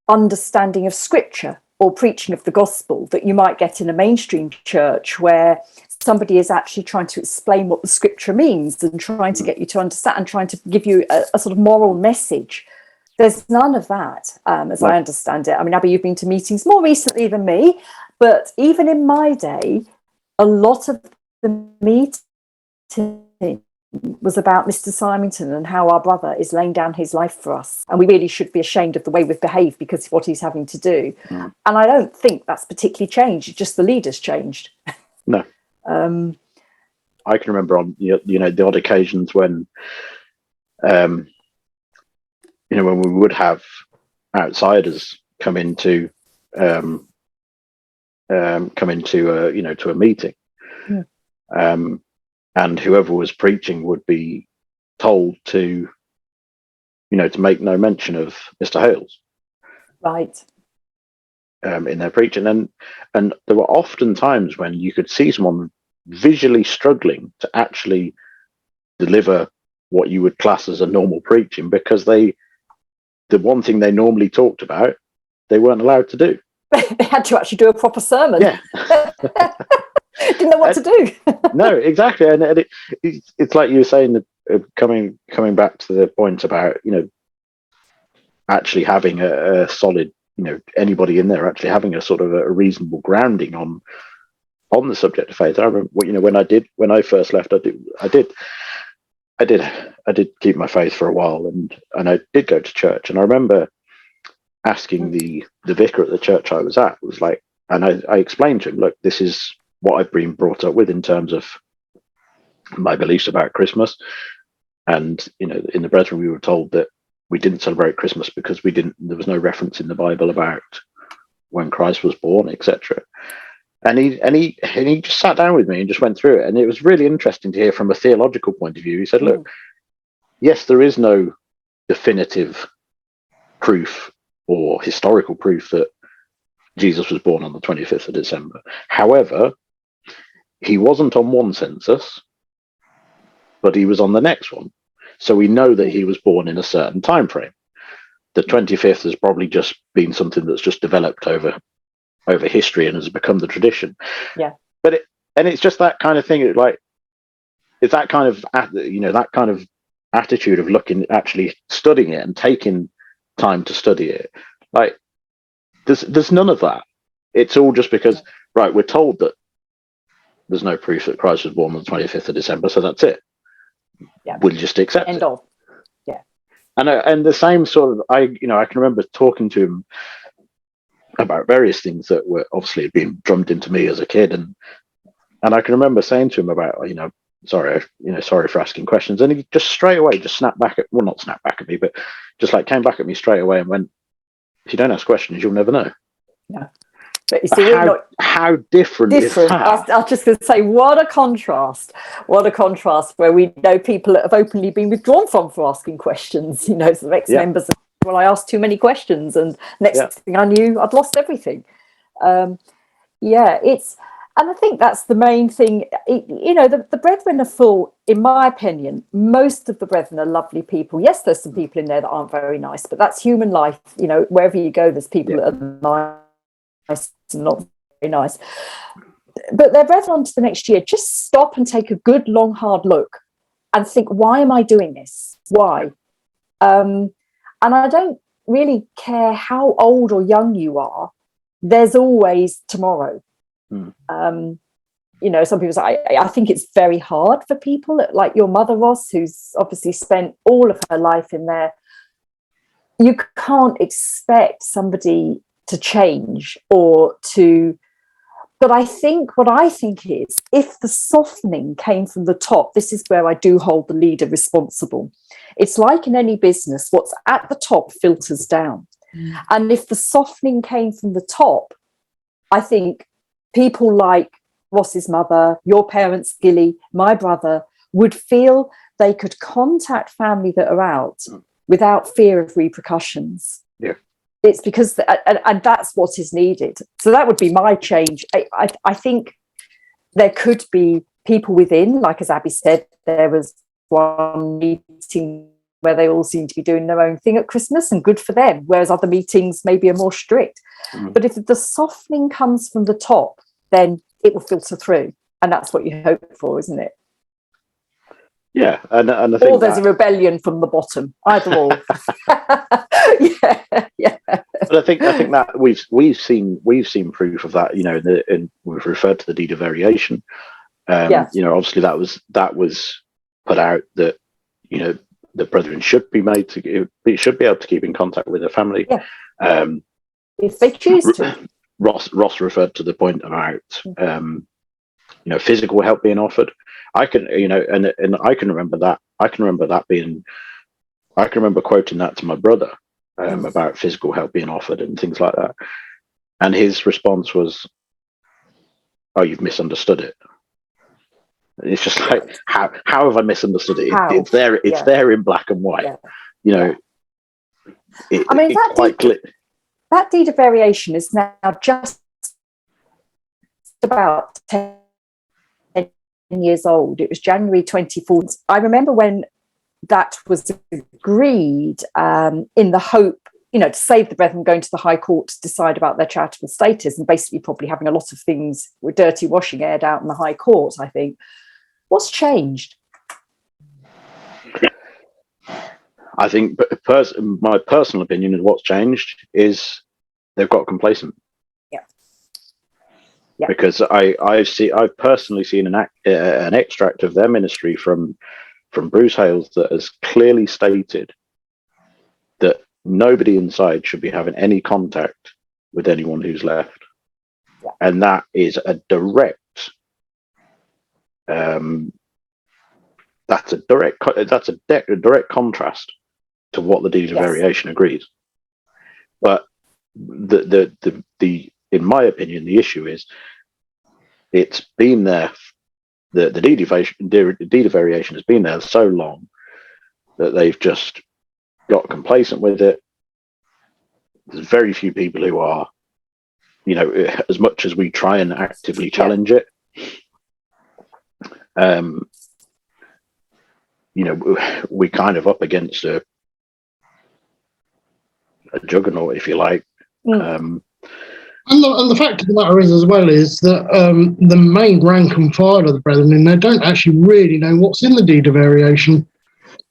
understanding of scripture or preaching of the gospel that you might get in a mainstream church, where somebody is actually trying to explain what the scripture means and trying to get you to understand and trying to give you a sort of moral message. There's none of that, as I understand it. I mean, Abby, you've been to meetings more recently than me, but even in my day, a lot of the meeting was about Mr. Symington and how our brother is laying down his life for us. And we really should be ashamed of the way we've behaved because of what he's having to do. Mm. And I don't think that's particularly changed. It's just the leaders changed. No. I can remember on the odd occasions when when we would have outsiders come into to a meeting, and whoever was preaching would be told to make no mention of Mr. Hales, right, in their preaching, and there were often times when you could see someone visually struggling to actually deliver what you would class as a normal preaching, because the one thing they normally talked about, they weren't allowed to do. They had to actually do a proper sermon. Yeah. Didn't know what to do. No, exactly. And it's like you were saying, coming back to the point about, actually having a solid, anybody in there actually having a sort of a reasonable grounding on the subject of faith. I remember, when I first left, I did keep my faith for a while, and I did go to church. And I remember asking the vicar at the church I was at, was like, and I explained to him, look, this is what I've been brought up with in terms of my beliefs about Christmas. And, in the Brethren, we were told that we didn't celebrate Christmas because there was no reference in the Bible about when Christ was born, etc. And he just sat down with me and just went through it. And it was really interesting to hear from a theological point of view. He said, look, yes, there is no definitive proof or historical proof that Jesus was born on the 25th of December. However, he wasn't on one census, but he was on the next one. So we know that he was born in a certain time frame. The 25th has probably just been something that's just developed over history and has become the tradition. Yeah. But it's just that kind of thing. It's that kind of that kind of attitude of actually studying it and taking time to study it. Like there's none of that. It's all just because, right, we're told that there's no proof that Christ was born on the 25th of December, so that's it. Yeah. We'll just accept End it. of. Yeah. And the same sort of, I can remember talking to him about various things that were obviously being drummed into me as a kid, and I can remember saying to him about, sorry for asking questions, and he just straight away just not snapped back at me, but just like came back at me straight away and went, if you don't ask questions, you'll never know. No. But you see, how different is that? I was just going to say, what a contrast where we know people that have openly been withdrawn for asking questions, some ex-members of, well, I asked too many questions, and next thing I knew, I'd lost everything. And I think that's the main thing. The brethren are full, in my opinion. Most of the brethren are lovely people. Yes, there's some people in there that aren't very nice, but that's human life. Wherever you go, there's people that are nice and not very nice. But they're brethren on to the next year. Just stop and take a good, long, hard look and think, why am I doing this? Why? And I don't really care how old or young you are. There's always tomorrow. Some people say, I think it's very hard for people like your mother, Ross, who's obviously spent all of her life in there. You can't expect somebody to change or to, but I think what I think is, if the softening came from the top, this is where I do hold the leader responsible. It's like in any business, what's at the top filters down. And if the softening came from the top, I think people like Ross's mother, your parents, Gilli, my brother, would feel they could contact family that are out without fear of repercussions. Yeah. It's because, and that's what is needed. So that would be my change. I think there could be people within, like as Abby said, there was one meeting where they all seem to be doing their own thing at Christmas, and good for them, whereas other meetings maybe are more strict. But if the softening comes from the top, then it will filter through, and that's what you hope for, isn't it? Yeah, and I think, or there's a rebellion from the bottom, either or. yeah. But I think that we've seen proof of that. And we've referred to the deed of variation. Obviously that was put out that the brethren should be able to keep in contact with their family. Yeah. If they choose to. Ross referred to the point about physical help being offered. I can and I can remember that. I can remember quoting that to my brother about physical help being offered and things like that. And his response was, "Oh, you've misunderstood it." And it's just like, how have I misunderstood it? It's there. It's there in black and white. Yeah. That deed of variation is now just about 10 years old. It was January 2014. I remember when that was agreed in the hope, to save the brethren going to the High Court to decide about their charitable status, and basically probably having a lot of things with dirty washing aired out in the High Court, I think. What's changed? I think my personal opinion is what's changed is they've got complacent. Yeah. Because I've personally seen an extract of their ministry from Bruce Hales that has clearly stated that nobody inside should be having any contact with anyone who's left, and that is a direct. That's a direct contrast to what the deed of variation agrees. But the in my opinion, the issue is it's been there. The deed of variation has been there so long that they've just got complacent with it. There's very few people who are, as much as we try and actively challenge it. We're kind of up against a juggernaut, if you like. And the fact of the matter is, as well, is that the main rank and file of the brethren in there don't actually really know what's in the deed of variation.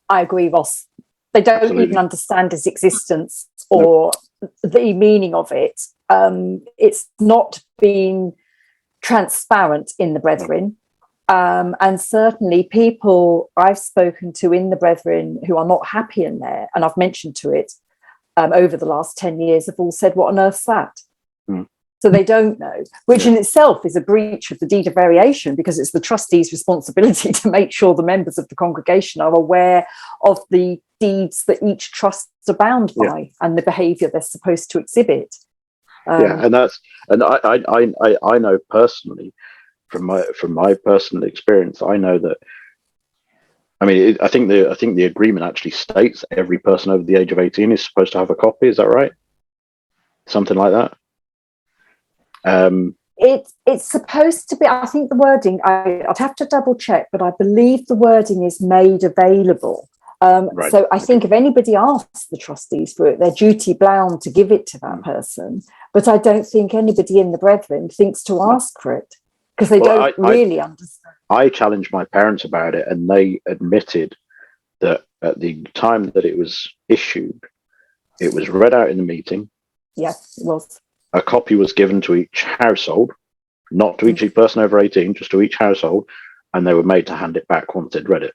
I agree, Ross. They don't even understand its existence or the meaning of it. It's not been transparent in the brethren. And certainly people I've spoken to in the brethren who are not happy in there, and I've mentioned to it over the last 10 years, have all said, what on earth's that? So they don't know, which in itself is a breach of the deed of variation, because it's the trustee's responsibility to make sure the members of the congregation are aware of the deeds that each trust are bound by and the behaviour they're supposed to exhibit. And I know personally from my personal experience, I know that. I mean, I think the agreement actually states every person over the age of 18 is supposed to have a copy. Is that right? Something like that. It's supposed to be. I think the wording. I'd have to double check, but I believe the wording is made available. So I think if anybody asks the trustees for it, they're duty bound to give it to that person. But I don't think anybody in the brethren thinks to ask for it, because they don't really understand. I challenged my parents about it, and they admitted that at the time that it was issued, it was read out in the meeting. Yes, it was. A copy was given to each household, not to each person over 18, just to each household, and they were made to hand it back once they'd read it.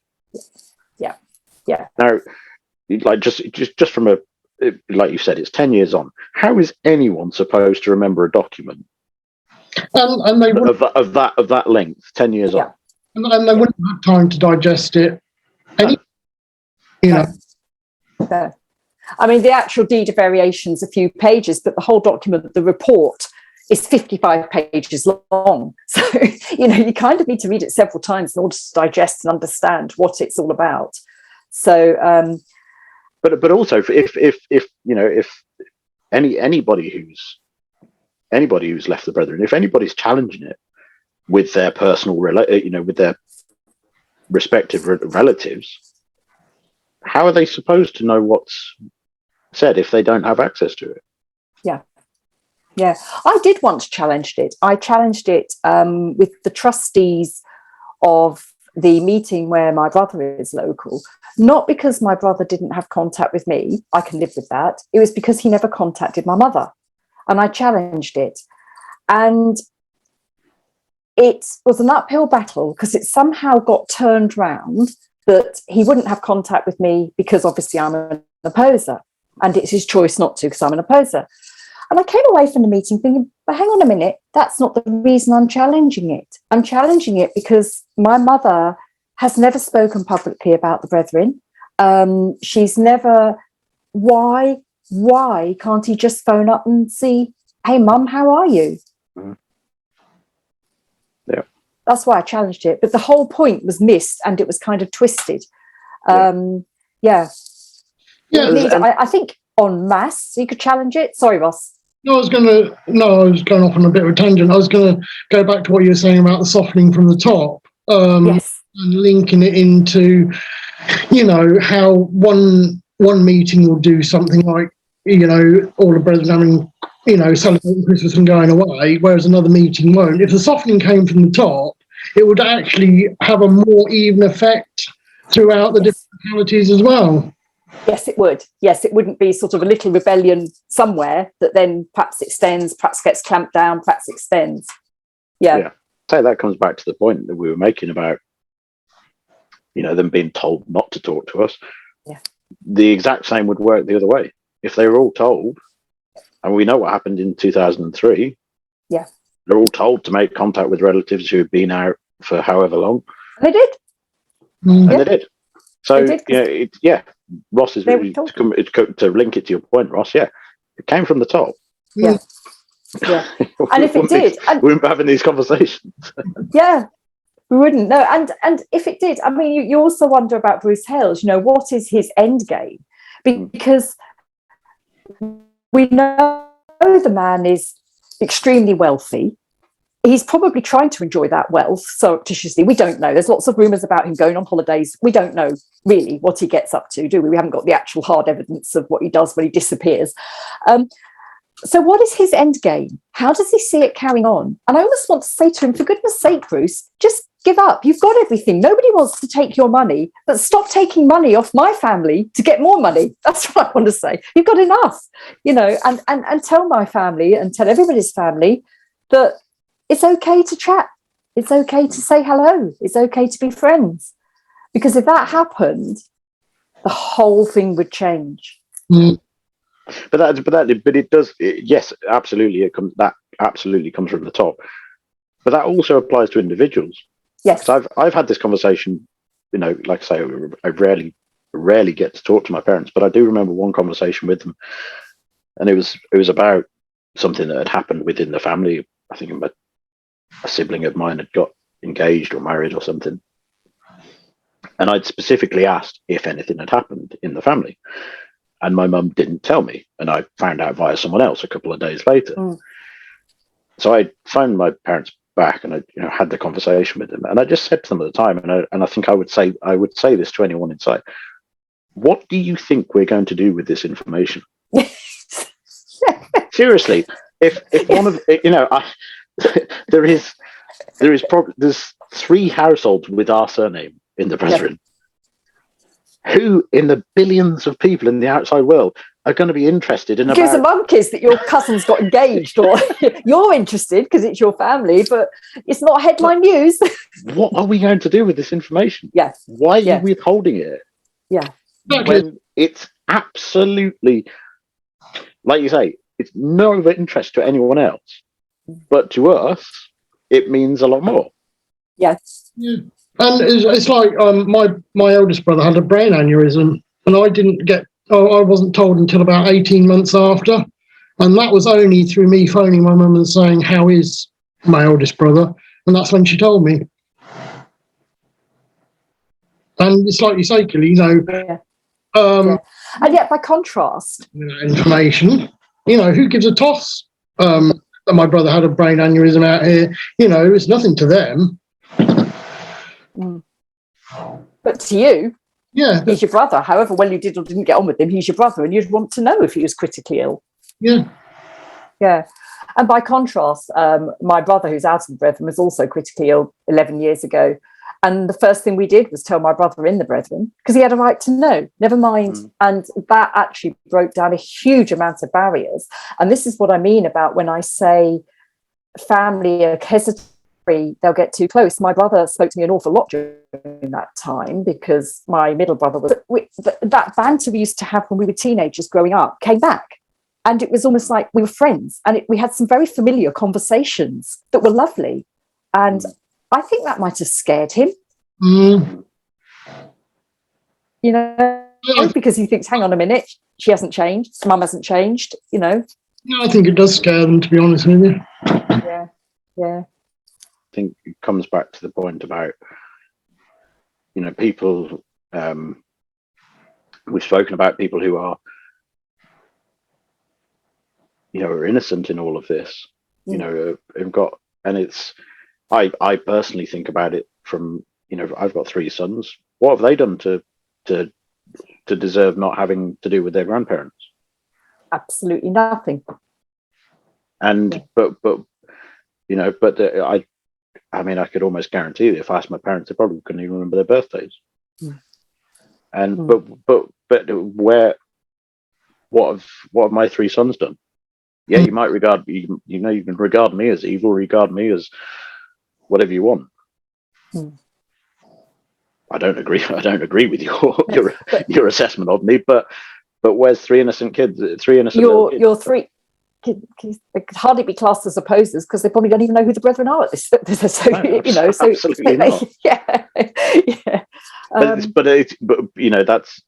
Yeah. Now, like just from a, like you said, it's 10 years on. How is anyone supposed to remember a document And they wouldn't, of that length 10 years on? and they wouldn't have time to digest it. No. I mean, the actual deed of variation's a few pages, but the whole document, the report, is 55 pages long. So, you kind of need to read it several times in order to digest and understand what it's all about. So, but also if anybody who's left the brethren, if anybody's challenging it with their personal with their respective relatives, how are they supposed to know what's said if they don't have access to it? Yeah, I did once challenge it. I challenged it with the trustees of the meeting where my brother is local, not because my brother didn't have contact with me. I can live with that. It was because he never contacted my mother. And I challenged it. And it was an uphill battle because it somehow got turned round that he wouldn't have contact with me because obviously I'm an opposer. And it's his choice not to because I'm an opposer. And I came away from the meeting thinking, but hang on a minute, that's not the reason I'm challenging it. I'm challenging it because my mother has never spoken publicly about the brethren. She's never, why can't he just phone up and see, hey, Mum, how are you? Yeah. That's why I challenged it. But the whole point was missed and it was kind of twisted. I think en masse, you could challenge it. Sorry, Ross. I was going off on a bit of a tangent. I was going to go back to what you were saying about the softening from the top. Yes. And linking it into, how one meeting will do something like, all the brethren having, celebrating Christmas and going away, whereas another meeting won't. If the softening came from the top, it would actually have a more even effect throughout the different localities as well. Yes, it would. Yes, it wouldn't be sort of a little rebellion somewhere that then perhaps extends, perhaps gets clamped down, perhaps extends. Yeah. So that comes back to the point that we were making about, them being told not to talk to us. Yeah. The exact same would work the other way. If they were all told, and we know what happened in 2003. Yeah. They're all told to make contact with relatives who had been out for however long. And they did. And they did. So, they did, Ross is really, to link it to your point, Ross, it came from the top. Yeah. Yeah. And if it did, we wouldn't be having these conversations. Yeah, we wouldn't. No, and if it did, I mean, you also wonder about Bruce Hales, what is his end game? Because we know the man is extremely wealthy. He's probably trying to enjoy that wealth surreptitiously. We don't know. There's lots of rumours about him going on holidays. We don't know really what he gets up to, do we? We haven't got the actual hard evidence of what he does when he disappears. So what is his end game? How does he see it carrying on? And I almost want to say to him, for goodness sake, Bruce, just give up. You've got everything. Nobody wants to take your money, but stop taking money off my family to get more money. That's what I want to say. You've got enough, and tell my family and tell everybody's family that it's okay to chat. It's okay to say hello. It's okay to be friends. Because if that happened, the whole thing would change. Mm. But it does. Yes, absolutely. That absolutely comes from the top. But that also applies to individuals. Yes. So I've had this conversation. Like I say, I rarely get to talk to my parents, but I do remember one conversation with them, and it was about something that had happened within the family. I think a sibling of mine had got engaged or married or something. And I'd specifically asked if anything had happened in the family. And my mum didn't tell me. And I found out via someone else a couple of days later. Mm. So I phoned my parents back and I had the conversation with them. And I just said to them at the time, and I think I would say this to anyone inside, what do you think we're going to do with this information? Seriously, if one of there's 3 households with our surname in the brethren. Who in the billions of people in the outside world are going to be interested in It gives the about. monkeys that your cousin's got engaged, or you're interested because it's your family, but it's not headline news. What are we going to do with this information? Yes. Why are you withholding it? Yeah. When it's absolutely, like you say, it's no of interest to anyone else, but to us, it means a lot more. Yes. Yeah. And it's like my eldest brother had a brain aneurysm, and I wasn't told until about 18 months after, and that was only through me phoning my mum and saying, "How is my eldest brother?" And that's when she told me. And it's like you say, Gilli, And yet, by contrast, information, who gives a toss that my brother had a brain aneurysm out here? It's nothing to them. But to you, yeah, he's your brother. However well you did or didn't get on with him, he's your brother, and you'd want to know if he was critically ill. Yeah. And by contrast, my brother, who's out of the Brethren, was also critically ill 11 years ago. And the first thing we did was tell my brother in the Brethren, because he had a right to know, never mind. And that actually broke down a huge amount of barriers. And this is what I mean about when I say family are hesitant, they'll get too close. My brother spoke to me an awful lot during that time because my middle brother was... that banter we used to have when we were teenagers growing up came back. And it was almost like we were friends. And we had some very familiar conversations that were lovely. And I think that might have scared him. Because he thinks, hang on a minute, she hasn't changed, mum hasn't changed, No, I think it does scare them, to be honest with you. Yeah. I think it comes back to the point about, people, we've spoken about people who are, are innocent in all of this, have got, and it's, I personally think about it from, I've got 3 sons. What have they done to deserve not having to do with their grandparents? Absolutely nothing. And, I could almost guarantee that if I asked my parents, they probably couldn't even remember their birthdays. And but what have my 3 sons done? Yeah, you might regard you can regard me as evil, regard me as whatever you want. I don't agree with your assessment of me, but where's 3 innocent kids? 3 innocent. Your 3. They could hardly be classed as opposers because they probably don't even know who the Brethren are at this. Absolutely not. That's,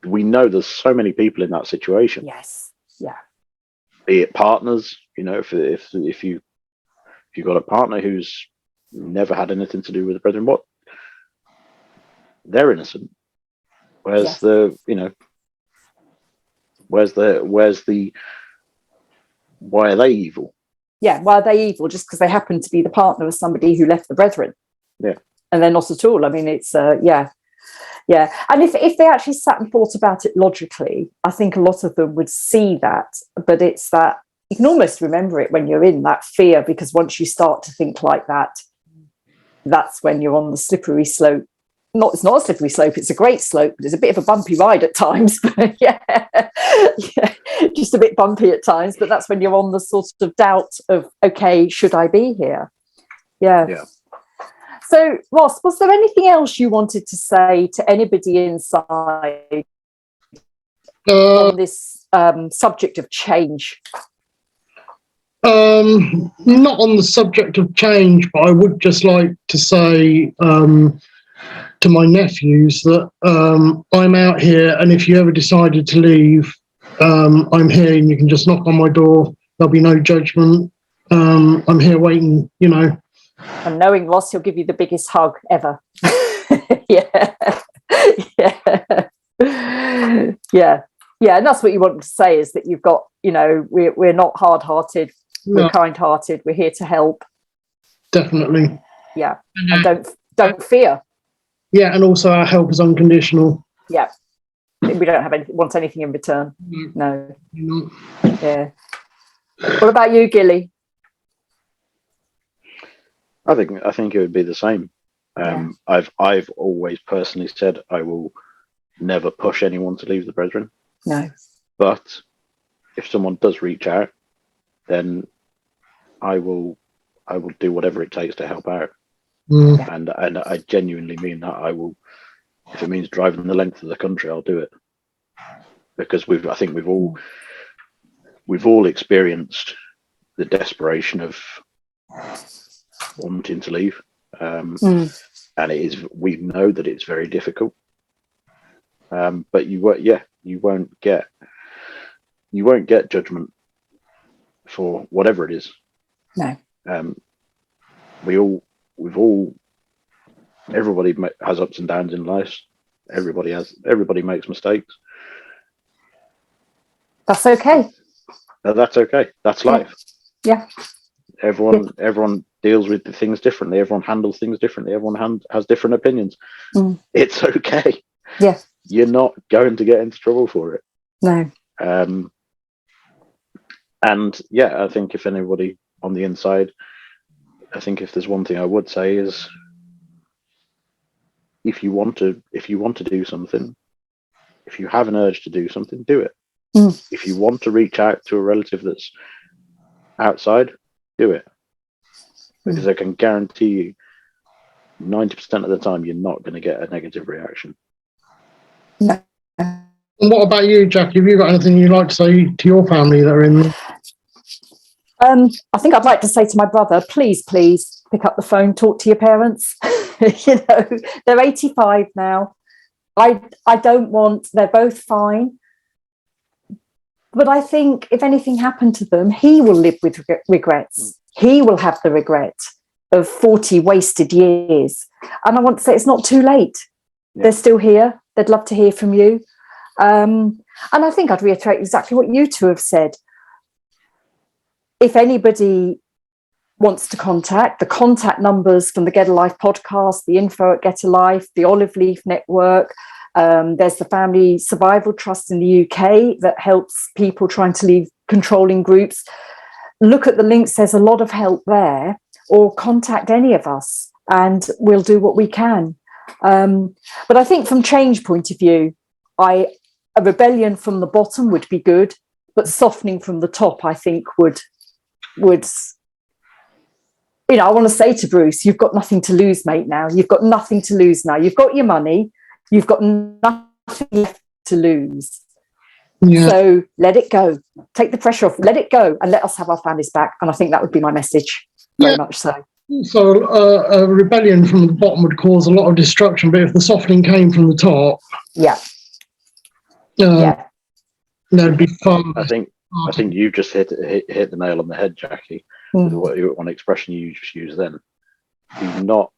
we know there's so many people in that situation. Yes. Yeah. Be it partners, if you've got a partner who's never had anything to do with the Brethren, they're innocent. Where's why are they evil? Yeah, why are they evil? Just because they happen to be the partner of somebody who left the Brethren. Yeah. And they're not at all. I mean, it's, yeah. And if they actually sat and thought about it logically, I think a lot of them would see that. But it's that you can almost remember it when you're in that fear, because once you start to think like that, that's when you're on the slippery slope. It's not a slippery slope, it's a great slope, but it's a bit of a bumpy ride at times. yeah, just a bit bumpy at times, but that's when you're on the sort of doubt of, okay, should I be here? Yeah. So, Ross, was there anything else you wanted to say to anybody inside on this subject of change? Not on the subject of change, but I would just like to say to my nephews that I'm out here, and if you ever decided to leave, I'm here and you can just knock on my door. There'll be no judgment. I'm here waiting, And knowing Ross, he'll give you the biggest hug ever. Yeah. And that's what you want to say, is that you've got, we're not hard-hearted, we're kind-hearted, we're here to help. Definitely. Yeah. And don't fear. Yeah, and also our help is unconditional. Yeah. We don't want anything in return. No. Yeah. What about you, Gilli? I think it would be the same. I've always personally said I will never push anyone to leave the Brethren. No. But if someone does reach out, then I will do whatever it takes to help out. And I genuinely mean that. I will, if it means driving the length of the country, I'll do it, because I think we've all experienced the desperation of wanting to leave, and we know that it's very difficult. But you won't get judgment for whatever it is. No. Everybody has ups and downs in life. Everybody makes mistakes. That's okay. That's okay. That's life. Yeah. Everyone deals with the things differently. Everyone handles things differently. Everyone has different opinions. It's okay. Yeah. You're not going to get into trouble for it. No. And yeah, I think if anybody on the inside, I think if there's one thing I would say is, if you want to do something, if you have an urge to do something, do it. If you want to reach out to a relative that's outside, do it. Because I can guarantee you 90% of the time you're not going to get a negative reaction. No. And what about you, Jacky? Have you got anything you'd like to say to your family that are in there? I think I'd like to say to my brother, please pick up the phone, talk to your parents. They're 85 now. They're both fine. But I think if anything happened to them, he will live with regrets. He will have the regret of 40 wasted years. And I want to say it's not too late. Yeah. They're still here. They'd love to hear from you. And I think I'd reiterate exactly what you two have said. If anybody wants to contact, the contact numbers from the Get a Life podcast, the info at Get a Life, the Olive Leaf Network, there's the Family Survival Trust in the UK that helps people trying to leave controlling groups. Look at the links, there's a lot of help there, or contact any of us and we'll do what we can. But I think from change point of view, a rebellion from the bottom would be good, but softening from the top, I think would I want to say to Bruce, you've got nothing to lose, mate, now. You've got nothing to lose now. You've got your money. You've got nothing left to lose. Yeah. So let it go. Take the pressure off. Let it go and let us have our families back. And I think that would be my message. Very much so. So a rebellion from the bottom would cause a lot of destruction, but if the softening came from the top, there'd be fun. I think you just hit the nail on the head, Jacky. One expression you just used then. Do not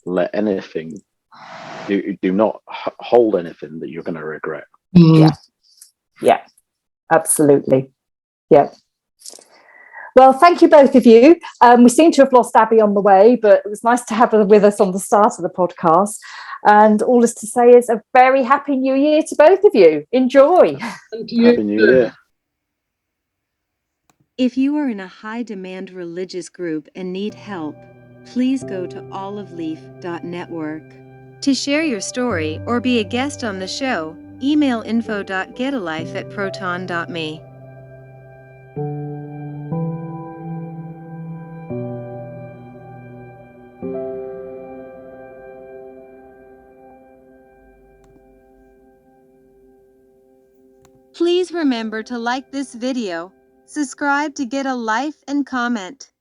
let anything. Do not hold anything that you're going to regret. Yeah, absolutely. Yeah. Well, thank you both of you. We seem to have lost Abby on the way, but it was nice to have her with us on the start of the podcast. And all is to say is a very happy New Year to both of you. Enjoy. Thank you. Happy New Year. If you are in a high-demand religious group and need help, please go to oliveleaf.network. To share your story or be a guest on the show, email info.getalife@proton.me. Please remember to like this video, subscribe to Get a Life, and comment.